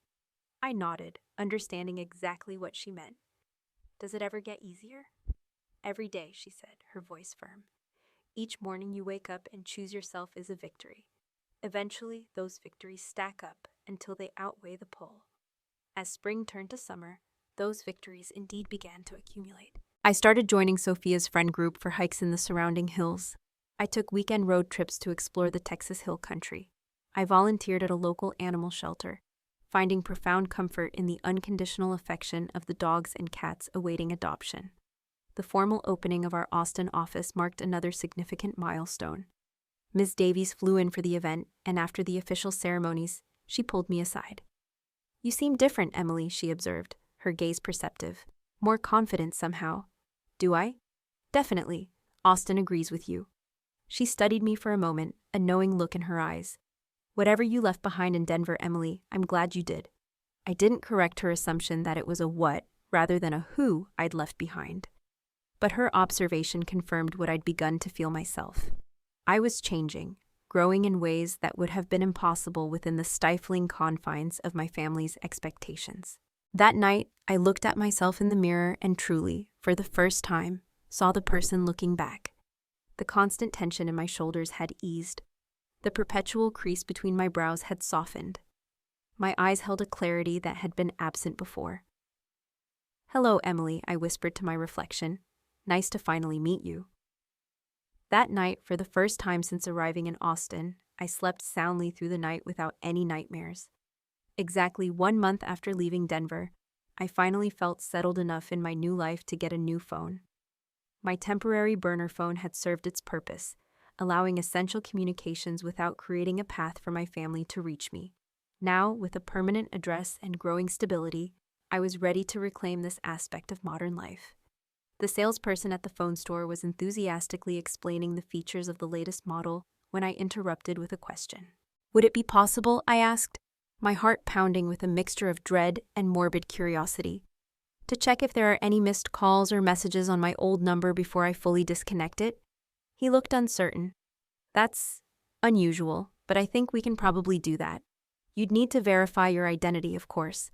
I nodded, understanding exactly what she meant. Does it ever get easier? Every day, she said, her voice firm. Each morning you wake up and choose yourself is a victory. Eventually, those victories stack up until they outweigh the pull. As spring turned to summer, those victories indeed began to accumulate. I started joining Sophia's friend group for hikes in the surrounding hills. I took weekend road trips to explore the Texas Hill Country. I volunteered at a local animal shelter, finding profound comfort in the unconditional affection of the dogs and cats awaiting adoption. The formal opening of our Austin office marked another significant milestone. Ms. Davies flew in for the event, and after the official ceremonies, she pulled me aside. "You seem different, Emily," she observed, her gaze perceptive. "More confident somehow." "Do I?" "Definitely. Austin agrees with you." She studied me for a moment, a knowing look in her eyes. "Whatever you left behind in Denver, Emily, I'm glad you did." I didn't correct her assumption that it was a what, rather than a who, I'd left behind. But her observation confirmed what I'd begun to feel myself. I was changing, growing in ways that would have been impossible within the stifling confines of my family's expectations. That night, I looked at myself in the mirror and truly, for the first time, saw the person looking back. The constant tension in my shoulders had eased. The perpetual crease between my brows had softened. My eyes held a clarity that had been absent before. "Hello, Emily," I whispered to my reflection. "Nice to finally meet you." That night, for the first time since arriving in Austin, I slept soundly through the night without any nightmares. Exactly 1 month after leaving Denver, I finally felt settled enough in my new life to get a new phone. My temporary burner phone had served its purpose, allowing essential communications without creating a path for my family to reach me. Now, with a permanent address and growing stability, I was ready to reclaim this aspect of modern life. The salesperson at the phone store was enthusiastically explaining the features of the latest model when I interrupted with a question. "Would it be possible?" I asked, my heart pounding with a mixture of dread and morbid curiosity, "to check if there are any missed calls or messages on my old number before I fully disconnect it?" He looked uncertain. "That's unusual, but I think we can probably do that. You'd need to verify your identity, of course."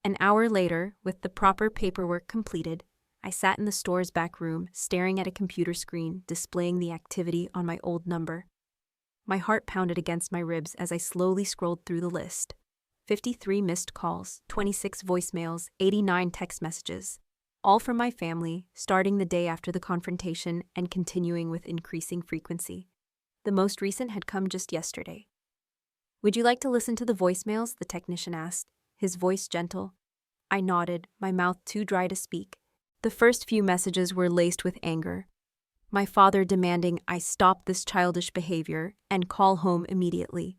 An hour later, with the proper paperwork completed, I sat in the store's back room, staring at a computer screen displaying the activity on my old number. My heart pounded against my ribs as I slowly scrolled through the list. 53 missed calls, 26 voicemails, 89 text messages. All from my family, starting the day after the confrontation and continuing with increasing frequency. The most recent had come just yesterday. "Would you like to listen to the voicemails?" the technician asked, his voice gentle. I nodded, my mouth too dry to speak. The first few messages were laced with anger. My father demanding I stop this childish behavior and call home immediately.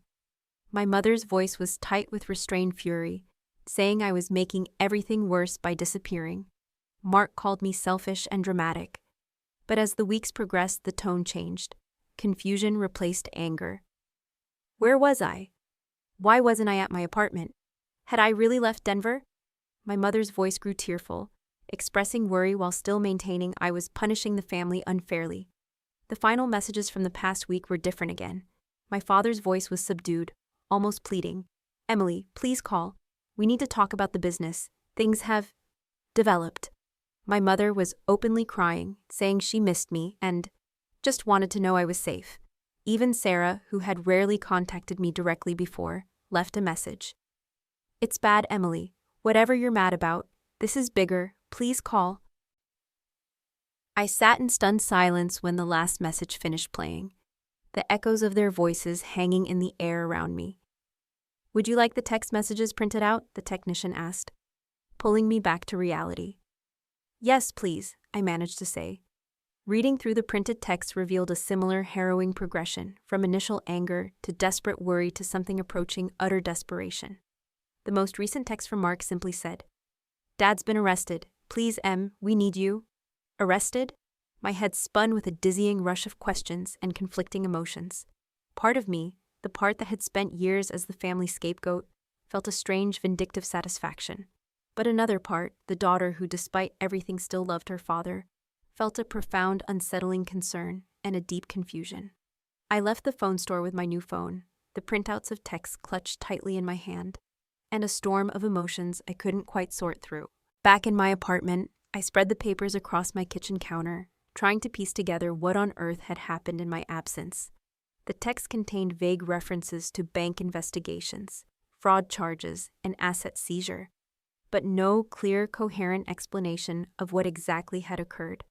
My mother's voice was tight with restrained fury, saying I was making everything worse by disappearing. Mark called me selfish and dramatic. But as the weeks progressed, the tone changed. Confusion replaced anger. Where was I? Why wasn't I at my apartment? Had I really left Denver? My mother's voice grew tearful, expressing worry while still maintaining I was punishing the family unfairly. The final messages from the past week were different again. My father's voice was subdued, almost pleading. "Emily, please call. We need to talk about the business. Things have developed." My mother was openly crying, saying she missed me and just wanted to know I was safe. Even Sarah, who had rarely contacted me directly before, left a message. "It's bad, Emily. Whatever you're mad about, this is bigger. Please call." I sat in stunned silence when the last message finished playing, the echoes of their voices hanging in the air around me. "Would you like the text messages printed out?" the technician asked, pulling me back to reality. "Yes, please," I managed to say. Reading through the printed text revealed a similar harrowing progression, from initial anger to desperate worry to something approaching utter desperation. The most recent text from Mark simply said, "Dad's been arrested. Please, Em, we need you." Arrested? My head spun with a dizzying rush of questions and conflicting emotions. Part of me, the part that had spent years as the family scapegoat, felt a strange vindictive satisfaction. But another part, the daughter who despite everything still loved her father, felt a profound, unsettling concern and a deep confusion. I left the phone store with my new phone, the printouts of texts clutched tightly in my hand, and a storm of emotions I couldn't quite sort through. Back in my apartment, I spread the papers across my kitchen counter, trying to piece together what on earth had happened in my absence. The text contained vague references to bank investigations, fraud charges, and asset seizure, but no clear, coherent explanation of what exactly had occurred.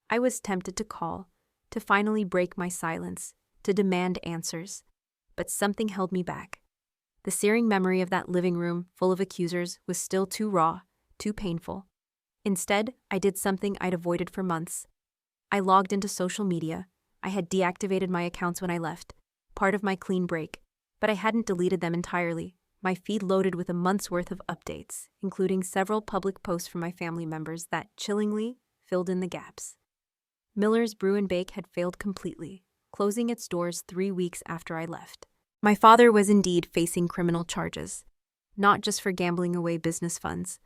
I was tempted to call, to finally break my silence, to demand answers, but something held me back. The searing memory of that living room full of accusers was still too raw, too painful. Instead, I did something I'd avoided for months. I logged into social media. I had deactivated my accounts when I left, part of my clean break, but I hadn't deleted them entirely. My feed loaded with a month's worth of updates, including several public posts from my family members that, chillingly, filled in the gaps. Miller's Brew and Bake had failed completely, closing its doors 3 weeks after I left. My father was indeed facing criminal charges, not just for gambling away business funds,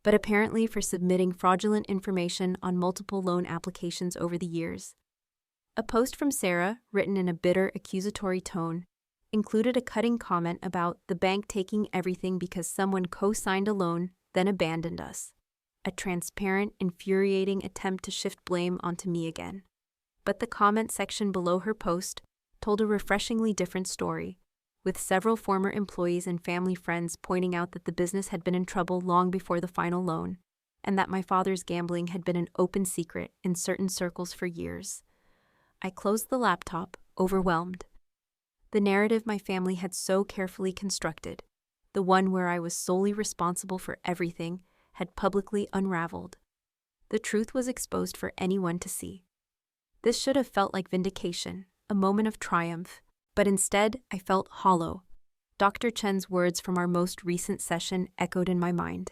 but apparently for submitting fraudulent information on multiple loan applications over the years. A post from Sarah, written in a bitter, accusatory tone, included a cutting comment about the bank taking everything because someone co-signed a loan, then abandoned us. A transparent, infuriating attempt to shift blame onto me again. But the comment section below her post told a refreshingly different story, with several former employees and family friends pointing out that the business had been in trouble long before the final loan, and that my father's gambling had been an open secret in certain circles for years. I closed the laptop, overwhelmed. The narrative my family had so carefully constructed, the one where I was solely responsible for everything, had publicly unraveled. The truth was exposed for anyone to see. This should have felt like vindication, a moment of triumph, but instead I felt hollow. Dr. Chen's words from our most recent session echoed in my mind.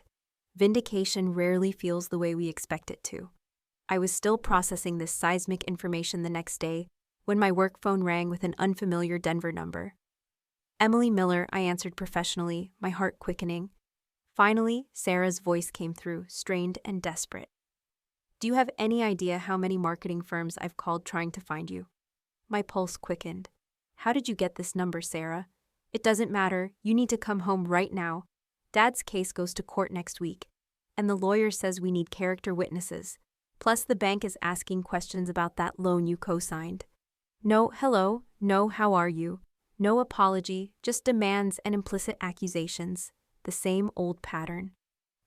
Vindication rarely feels the way we expect it to. I was still processing this seismic information the next day when my work phone rang with an unfamiliar Denver number. Emily Miller, I answered professionally, my heart quickening. Finally, Sarah's voice came through, strained and desperate. Do you have any idea how many marketing firms I've called trying to find you? My pulse quickened. How did you get this number, Sarah? It doesn't matter. You need to come home right now. Dad's case goes to court next week, and the lawyer says we need character witnesses. Plus, the bank is asking questions about that loan you co-signed. No hello, no how are you, no apology, just demands and implicit accusations. The same old pattern.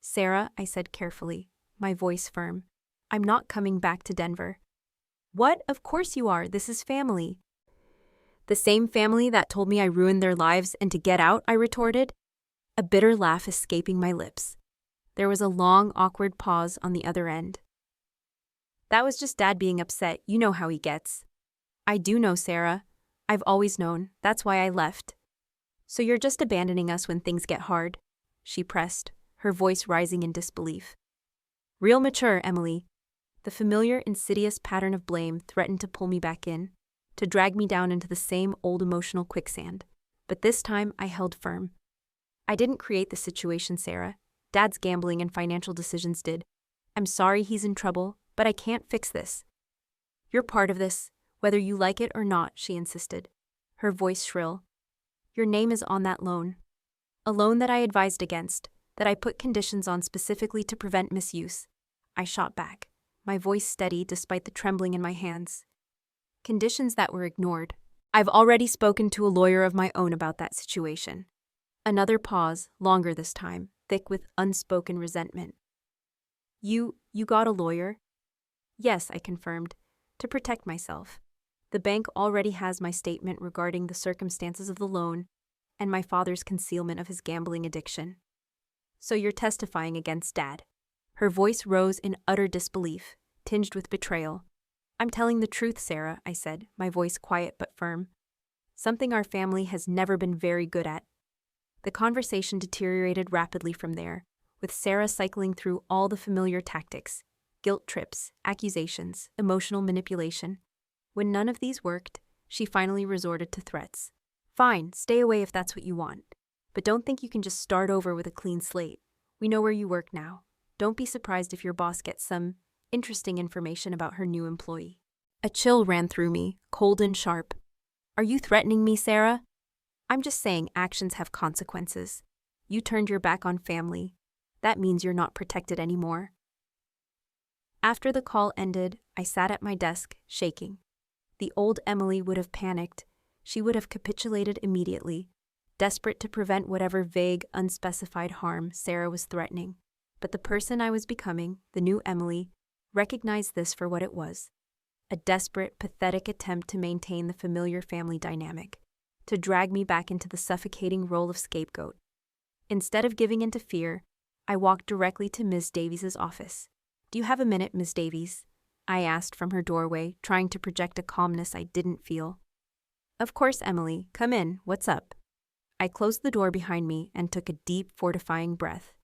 Sarah, I said carefully, my voice firm. I'm not coming back to Denver. What? Of course you are. This is family. The same family that told me I ruined their lives and to get out, I retorted, a bitter laugh escaping my lips. There was a long, awkward pause on the other end. That was just Dad being upset. You know how he gets. I do know, Sarah. I've always known. That's why I left. So you're just abandoning us when things get hard? She pressed, her voice rising in disbelief. Real mature, Emily. The familiar, insidious pattern of blame threatened to pull me back in, to drag me down into the same old emotional quicksand. But this time, I held firm. I didn't create the situation, Sarah. Dad's gambling and financial decisions did. I'm sorry he's in trouble, but I can't fix this. You're part of this, whether you like it or not, she insisted, her voice shrill. Your name is on that loan. A loan that I advised against, that I put conditions on specifically to prevent misuse. I shot back, my voice steady despite the trembling in my hands. Conditions that were ignored. I've already spoken to a lawyer of my own about that situation. Another pause, longer this time, thick with unspoken resentment. You got a lawyer? Yes, I confirmed, to protect myself. The bank already has my statement regarding the circumstances of the loan and my father's concealment of his gambling addiction. So you're testifying against Dad. Her voice rose in utter disbelief, tinged with betrayal. I'm telling the truth, Sarah, I said, my voice quiet but firm. Something our family has never been very good at. The conversation deteriorated rapidly from there, with Sarah cycling through all the familiar tactics: guilt trips, accusations, emotional manipulation. When none of these worked, she finally resorted to threats. Fine, stay away if that's what you want. But don't think you can just start over with a clean slate. We know where you work now. Don't be surprised if your boss gets some Interesting information about her new employee. A chill ran through me, cold and sharp. Are you threatening me, Sarah? I'm just saying actions have consequences. You turned your back on family. That means you're not protected anymore. After the call ended, I sat at my desk, shaking. The old Emily would have panicked. She would have capitulated immediately, desperate to prevent whatever vague, unspecified harm Sarah was threatening. But the person I was becoming, the new Emily, recognized this for what it was. A desperate, pathetic attempt to maintain the familiar family dynamic, to drag me back into the suffocating role of scapegoat. Instead of giving in to fear, I walked directly to Ms. Davies's office. Do you have a minute, Ms. Davies? I asked from her doorway, trying to project a calmness I didn't feel. Of course, Emily. Come in. What's up? I closed the door behind me and took a deep, fortifying breath.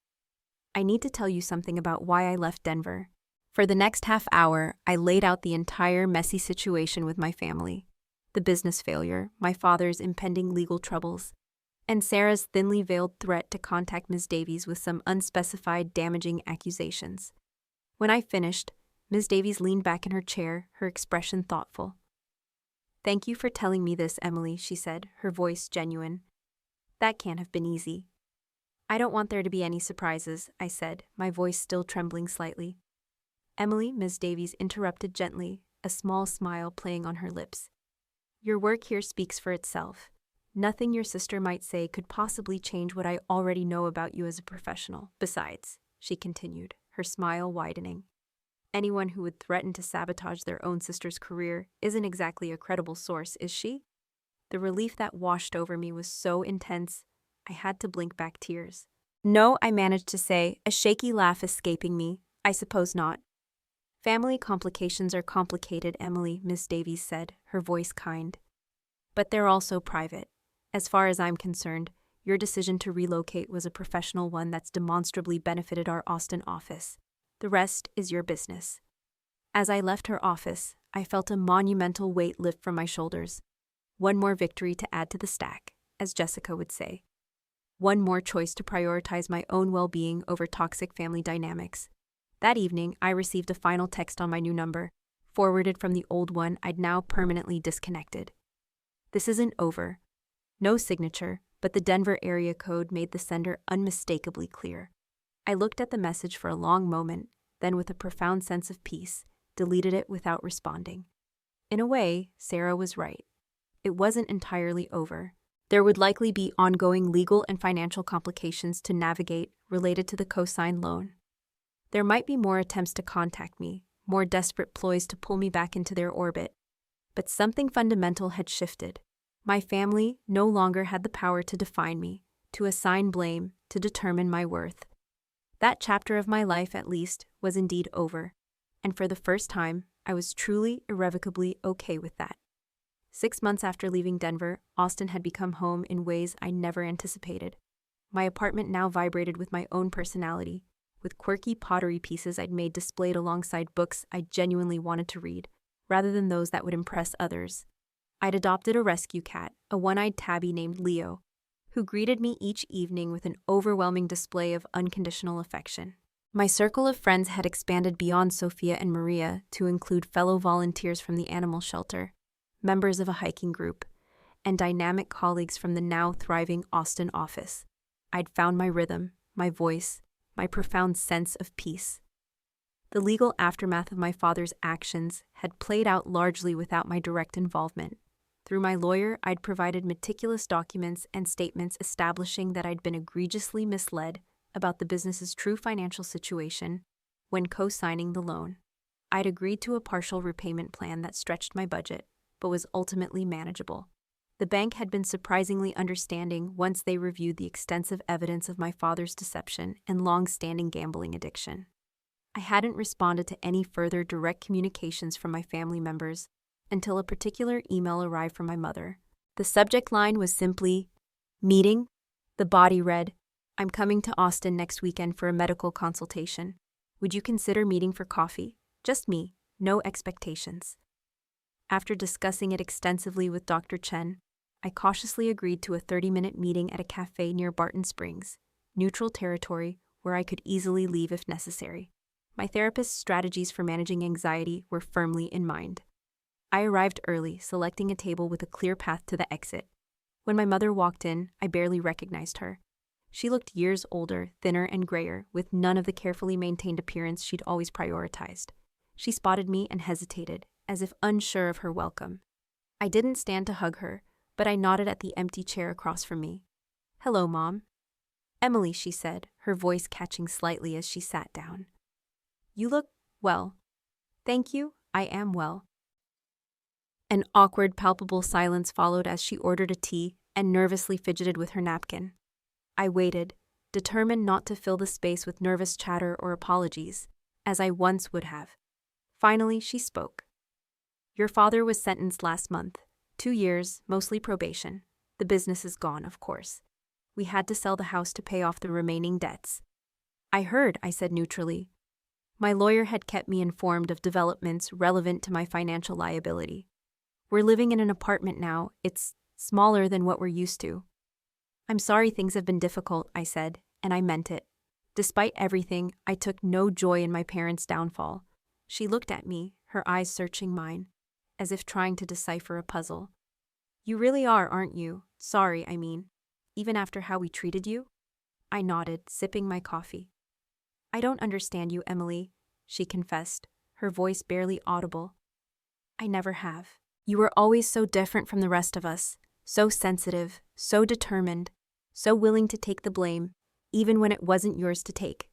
I need to tell you something about why I left Denver. For the next half hour, I laid out the entire messy situation with my family. The business failure, my father's impending legal troubles, and Sarah's thinly veiled threat to contact Ms. Davies with some unspecified damaging accusations. When I finished, Ms. Davies leaned back in her chair, her expression thoughtful. Thank you for telling me this, Emily, she said, her voice genuine. That can't have been easy. I don't want there to be any surprises, I said, my voice still trembling slightly. Emily, Ms. Davies interrupted gently, a small smile playing on her lips. Your work here speaks for itself. Nothing your sister might say could possibly change what I already know about you as a professional. Besides, she continued, her smile widening, anyone who would threaten to sabotage their own sister's career isn't exactly a credible source, is she? The relief that washed over me was so intense, I had to blink back tears. No, I managed to say, a shaky laugh escaping me. I suppose not. Family complications are complicated, Emily, Miss Davies said, her voice kind. But they're also private. As far as I'm concerned, your decision to relocate was a professional one that's demonstrably benefited our Austin office. The rest is your business. As I left her office, I felt a monumental weight lift from my shoulders. One more victory to add to the stack, as Jessica would say. One more choice to prioritize my own well-being over toxic family dynamics. That evening, I received a final text on my new number, forwarded from the old one I'd now permanently disconnected. This isn't over. No signature, but the Denver area code made the sender unmistakably clear. I looked at the message for a long moment, then with a profound sense of peace, deleted it without responding. In a way, Sarah was right. It wasn't entirely over. There would likely be ongoing legal and financial complications to navigate related to the co-signed loan. There might be more attempts to contact me, more desperate ploys to pull me back into their orbit. But something fundamental had shifted. My family no longer had the power to define me, to assign blame, to determine my worth. That chapter of my life, at least, was indeed over. And for the first time, I was truly, irrevocably okay with that. 6 months after leaving Denver, Austin had become home in ways I never anticipated. My apartment now vibrated with my own personality, with quirky pottery pieces I'd made displayed alongside books I genuinely wanted to read, rather than those that would impress others. I'd adopted a rescue cat, a one-eyed tabby named Leo, who greeted me each evening with an overwhelming display of unconditional affection. My circle of friends had expanded beyond Sophia and Maria to include fellow volunteers from the animal shelter, members of a hiking group, and dynamic colleagues from the now thriving Austin office. I'd found my rhythm, my voice, my profound sense of peace. The legal aftermath of my father's actions had played out largely without my direct involvement. Through my lawyer, I'd provided meticulous documents and statements establishing that I'd been egregiously misled about the business's true financial situation when co-signing the loan. I'd agreed to a partial repayment plan that stretched my budget, but was ultimately manageable. The bank had been surprisingly understanding once they reviewed the extensive evidence of my father's deception and long-standing gambling addiction. I hadn't responded to any further direct communications from my family members until a particular email arrived from my mother. The subject line was simply, "Meeting." The body read, "I'm coming to Austin next weekend for a medical consultation. Would you consider meeting for coffee? Just me, no expectations." After discussing it extensively with Dr. Chen, I cautiously agreed to a 30-minute meeting at a cafe near Barton Springs, neutral territory where I could easily leave if necessary. My therapist's strategies for managing anxiety were firmly in mind. I arrived early, selecting a table with a clear path to the exit. When my mother walked in, I barely recognized her. She looked years older, thinner and grayer, with none of the carefully maintained appearance she'd always prioritized. She spotted me and hesitated, as if unsure of her welcome. I didn't stand to hug her, but I nodded at the empty chair across from me. "Hello, Mom." "Emily," she said, her voice catching slightly as she sat down. "You look well." "Thank you, I am well." An awkward, palpable silence followed as she ordered a tea and nervously fidgeted with her napkin. I waited, determined not to fill the space with nervous chatter or apologies, as I once would have. Finally, she spoke. "Your father was sentenced last month. 2 years, mostly probation. The business is gone, of course. We had to sell the house to pay off the remaining debts." "I heard," I said neutrally. My lawyer had kept me informed of developments relevant to my financial liability. "We're living in an apartment now. It's smaller than what we're used to." "I'm sorry things have been difficult," I said, and I meant it. Despite everything, I took no joy in my parents' downfall. She looked at me, her eyes searching mine, as if trying to decipher a puzzle. "You really are, aren't you? Sorry, I mean. Even after how we treated you?" I nodded, sipping my coffee. "I don't understand you, Emily," she confessed, her voice barely audible. "I never have. You were always so different from the rest of us, so sensitive, so determined, so willing to take the blame, even when it wasn't yours to take."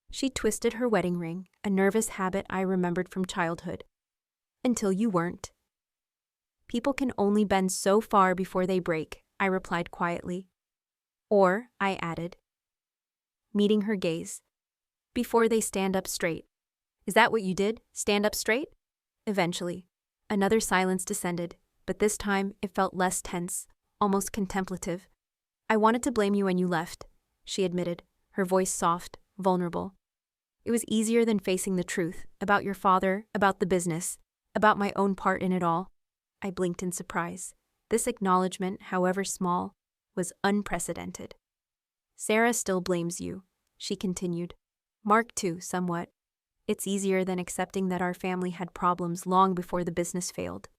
She twisted her wedding ring, a nervous habit I remembered from childhood. "Until you weren't." "People can only bend so far before they break," I replied quietly. "Or," I added, meeting her gaze, "before they stand up straight." "Is that what you did? Stand up straight?" "Eventually." Another silence descended, but this time it felt less tense, almost contemplative. "I wanted to blame you when you left," she admitted, her voice soft, vulnerable. "It was easier than facing the truth, about your father, about the business, about my own part in it all." I blinked in surprise. This acknowledgement, however small, was unprecedented. "Sarah still blames you," she continued. "Mark too, somewhat. It's easier than accepting that our family had problems long before the business failed."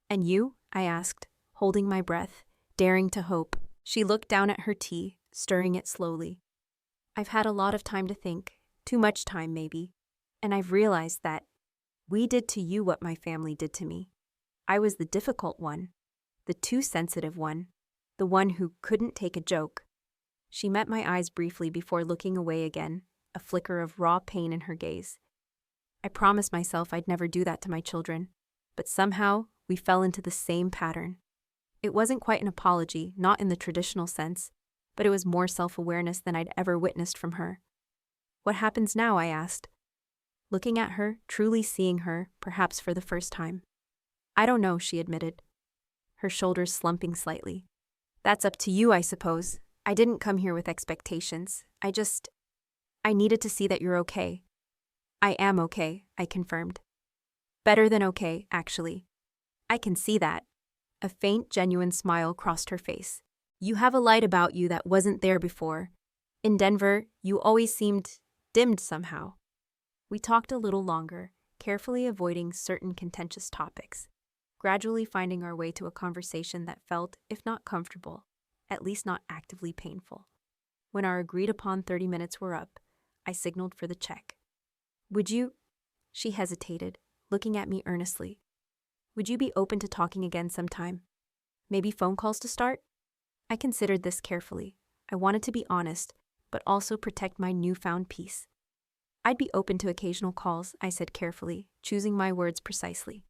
"And you?" I asked, holding my breath, daring to hope. She looked down at her tea, stirring it slowly. "I've had a lot of time to think, too much time maybe, and I've realized that we did to you what my family did to me. I was the difficult one, the too sensitive one, the one who couldn't take a joke." She met my eyes briefly before looking away again, a flicker of raw pain in her gaze. "I promised myself I'd never do that to my children, but somehow we fell into the same pattern." It wasn't quite an apology, not in the traditional sense, but it was more self-awareness than I'd ever witnessed from her. "What happens now?" I asked, looking at her, truly seeing her, perhaps for the first time. "I don't know," she admitted, her shoulders slumping slightly. "That's up to you, I suppose. I didn't come here with expectations. I needed to see that you're okay." "I am okay," I confirmed. "Better than okay, actually." "I can see that." A faint, genuine smile crossed her face. "You have a light about you that wasn't there before. In Denver, you always seemed dimmed somehow." We talked a little longer, carefully avoiding certain contentious topics, gradually finding our way to a conversation that felt, if not comfortable, at least not actively painful. When our agreed-upon 30 minutes were up, I signaled for the check. "Would you—" She hesitated, looking at me earnestly. "Would you be open to talking again sometime? Maybe phone calls to start?" I considered this carefully. I wanted to be honest, but also protect my newfound peace. "I'd be open to occasional calls," I said carefully, choosing my words precisely.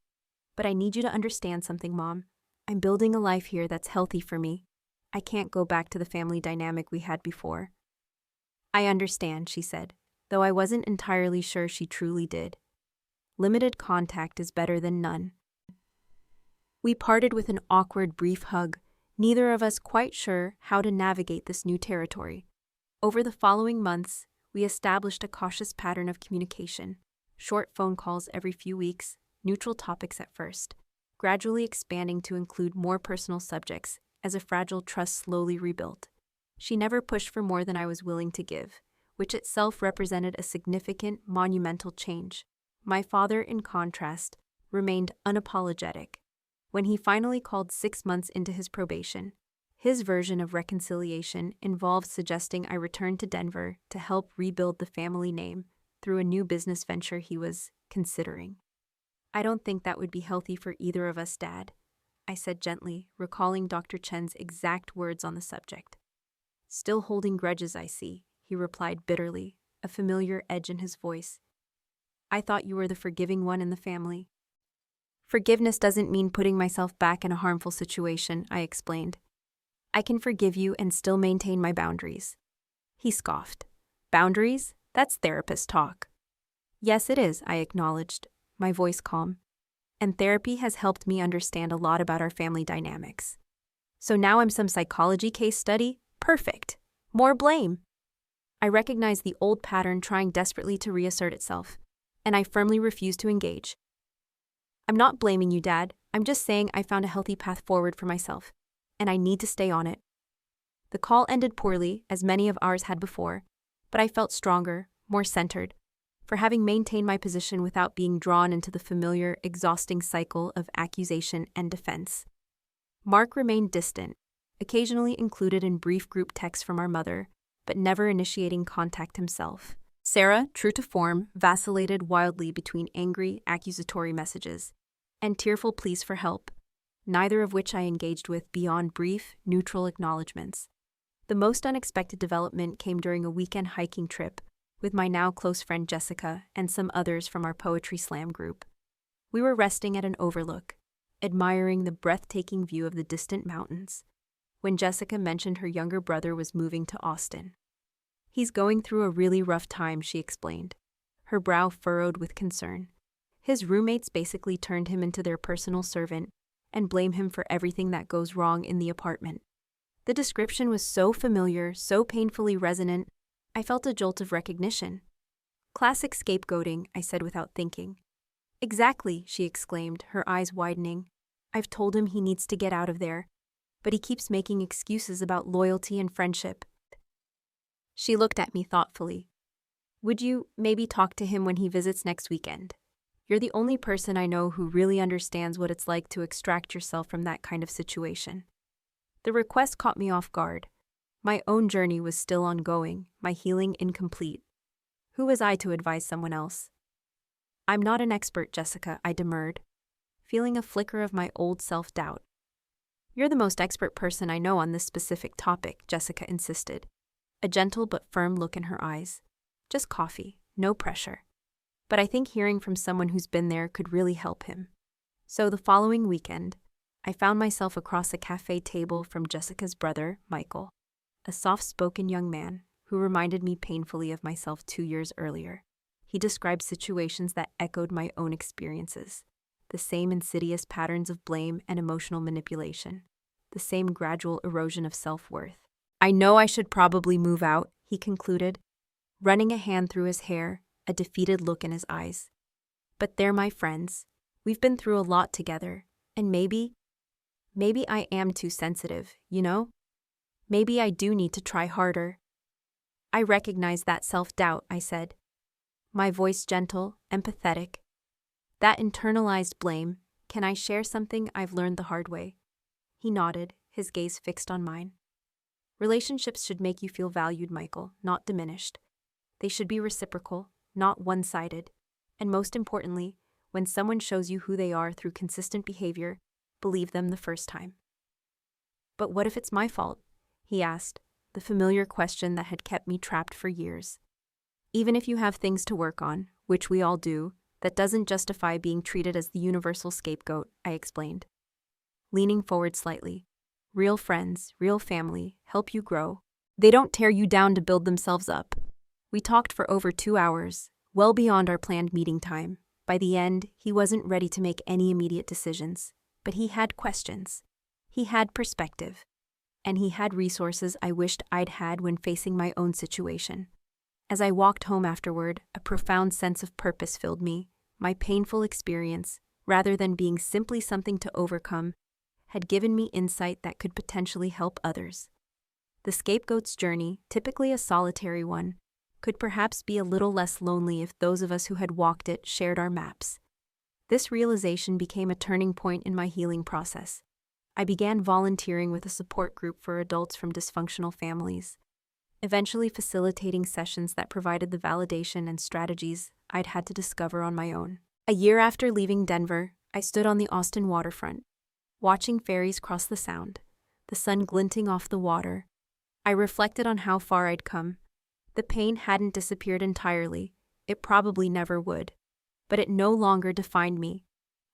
"But I need you to understand something, Mom. I'm building a life here that's healthy for me. I can't go back to the family dynamic we had before." "I understand," she said, though I wasn't entirely sure she truly did. Limited contact is better than none. We parted with an awkward, brief hug, neither of us quite sure how to navigate this new territory. Over the following months, we established a cautious pattern of communication, short phone calls every few weeks, neutral topics at first, gradually expanding to include more personal subjects as a fragile trust slowly rebuilt. She never pushed for more than I was willing to give, which itself represented a significant, monumental change. My father, in contrast, remained unapologetic. When he finally called 6 months into his probation, his version of reconciliation involved suggesting I return to Denver to help rebuild the family name through a new business venture he was considering. "I don't think that would be healthy for either of us, Dad," I said gently, recalling Dr. Chen's exact words on the subject. "Still holding grudges, I see," he replied bitterly, a familiar edge in his voice. "I thought you were the forgiving one in the family." "Forgiveness doesn't mean putting myself back in a harmful situation," I explained. "I can forgive you and still maintain my boundaries." He scoffed. "Boundaries? That's therapist talk." "Yes, it is," I acknowledged, my voice calm. "And therapy has helped me understand a lot about our family dynamics. So now I'm some psychology case study? Perfect. More blame." I recognized the old pattern trying desperately to reassert itself, and I firmly refused to engage. "I'm not blaming you, Dad. I'm just saying I found a healthy path forward for myself, and I need to stay on it." The call ended poorly, as many of ours had before, but I felt stronger, more centered, for having maintained my position without being drawn into the familiar, exhausting cycle of accusation and defense. Mark remained distant, occasionally included in brief group texts from our mother, but never initiating contact himself. Sarah, true to form, vacillated wildly between angry, accusatory messages and tearful pleas for help, neither of which I engaged with beyond brief, neutral acknowledgments. The most unexpected development came during a weekend hiking trip with my now close friend Jessica and some others from our poetry slam group. We were resting at an overlook, admiring the breathtaking view of the distant mountains, when Jessica mentioned her younger brother was moving to Austin. "He's going through a really rough time," she explained, her brow furrowed with concern. "His roommates basically turned him into their personal servant and blame him for everything that goes wrong in the apartment." The description was so familiar, so painfully resonant, I felt a jolt of recognition. "Classic scapegoating," I said without thinking. "Exactly," she exclaimed, her eyes widening. "I've told him he needs to get out of there, but he keeps making excuses about loyalty and friendship." She looked at me thoughtfully. "Would you maybe talk to him when he visits next weekend? You're the only person I know who really understands what it's like to extract yourself from that kind of situation." The request caught me off guard. My own journey was still ongoing, my healing incomplete. Who was I to advise someone else? "I'm not an expert, Jessica," I demurred, feeling a flicker of my old self-doubt. "You're the most expert person I know on this specific topic," Jessica insisted, a gentle but firm look in her eyes. "Just coffee, no pressure. But I think hearing from someone who's been there could really help him." So the following weekend, I found myself across a cafe table from Jessica's brother, Michael, a soft-spoken young man who reminded me painfully of myself 2 years earlier. He described situations that echoed my own experiences, the same insidious patterns of blame and emotional manipulation, the same gradual erosion of self-worth. "I know I should probably move out," he concluded, running a hand through his hair, a defeated look in his eyes. "But they're my friends. We've been through a lot together, and maybe I am too sensitive, you know? Maybe I do need to try harder." "I recognize that self-doubt," I said, my voice gentle, empathetic. "That internalized blame. Can I share something I've learned the hard way?" He nodded, his gaze fixed on mine. "Relationships should make you feel valued, Michael, not diminished. They should be reciprocal, not one-sided. And most importantly, when someone shows you who they are through consistent behavior, believe them the first time." "But what if it's my fault?" he asked, the familiar question that had kept me trapped for years. "Even if you have things to work on, which we all do, that doesn't justify being treated as the universal scapegoat," I explained, leaning forward slightly. "Real friends, real family, help you grow. They don't tear you down to build themselves up." We talked for over 2 hours, well beyond our planned meeting time. By the end, he wasn't ready to make any immediate decisions, but he had questions. He had perspective. And he had resources I wished I'd had when facing my own situation. As I walked home afterward, a profound sense of purpose filled me. My painful experience, rather than being simply something to overcome, had given me insight that could potentially help others. The scapegoat's journey, typically a solitary one, could perhaps be a little less lonely if those of us who had walked it shared our maps. This realization became a turning point in my healing process. I began volunteering with a support group for adults from dysfunctional families, eventually facilitating sessions that provided the validation and strategies I'd had to discover on my own. A year after leaving Denver, I stood on the Austin waterfront, watching ferries cross the Sound, the sun glinting off the water. I reflected on how far I'd come. The pain hadn't disappeared entirely, it probably never would, but it no longer defined me.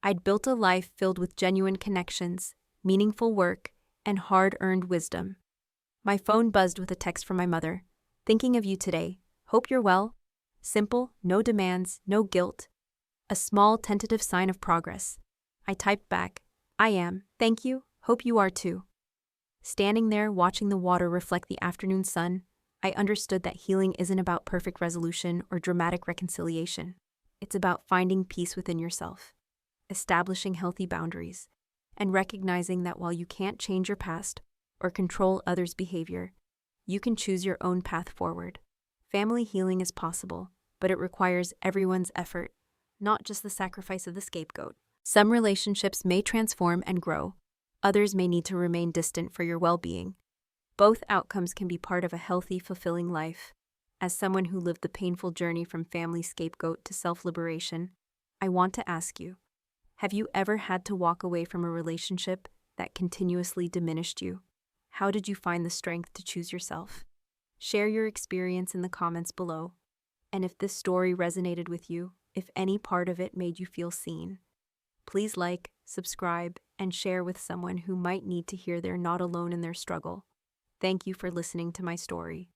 I'd built a life filled with genuine connections, meaningful work, and hard-earned wisdom. My phone buzzed with a text from my mother. "Thinking of you today. Hope you're well." Simple, no demands, no guilt. A small, tentative sign of progress. I typed back, "I am. Thank you. Hope you are too." Standing there, watching the water reflect the afternoon sun, I understood that healing isn't about perfect resolution or dramatic reconciliation. It's about finding peace within yourself, establishing healthy boundaries, and recognizing that while you can't change your past or control others' behavior, you can choose your own path forward. Family healing is possible, but it requires everyone's effort, not just the sacrifice of the scapegoat. Some relationships may transform and grow. Others may need to remain distant for your well-being. Both outcomes can be part of a healthy, fulfilling life. As someone who lived the painful journey from family scapegoat to self-liberation, I want to ask you, have you ever had to walk away from a relationship that continuously diminished you? How did you find the strength to choose yourself? Share your experience in the comments below. And if this story resonated with you, if any part of it made you feel seen, please like, subscribe, and share with someone who might need to hear they're not alone in their struggle. Thank you for listening to my story.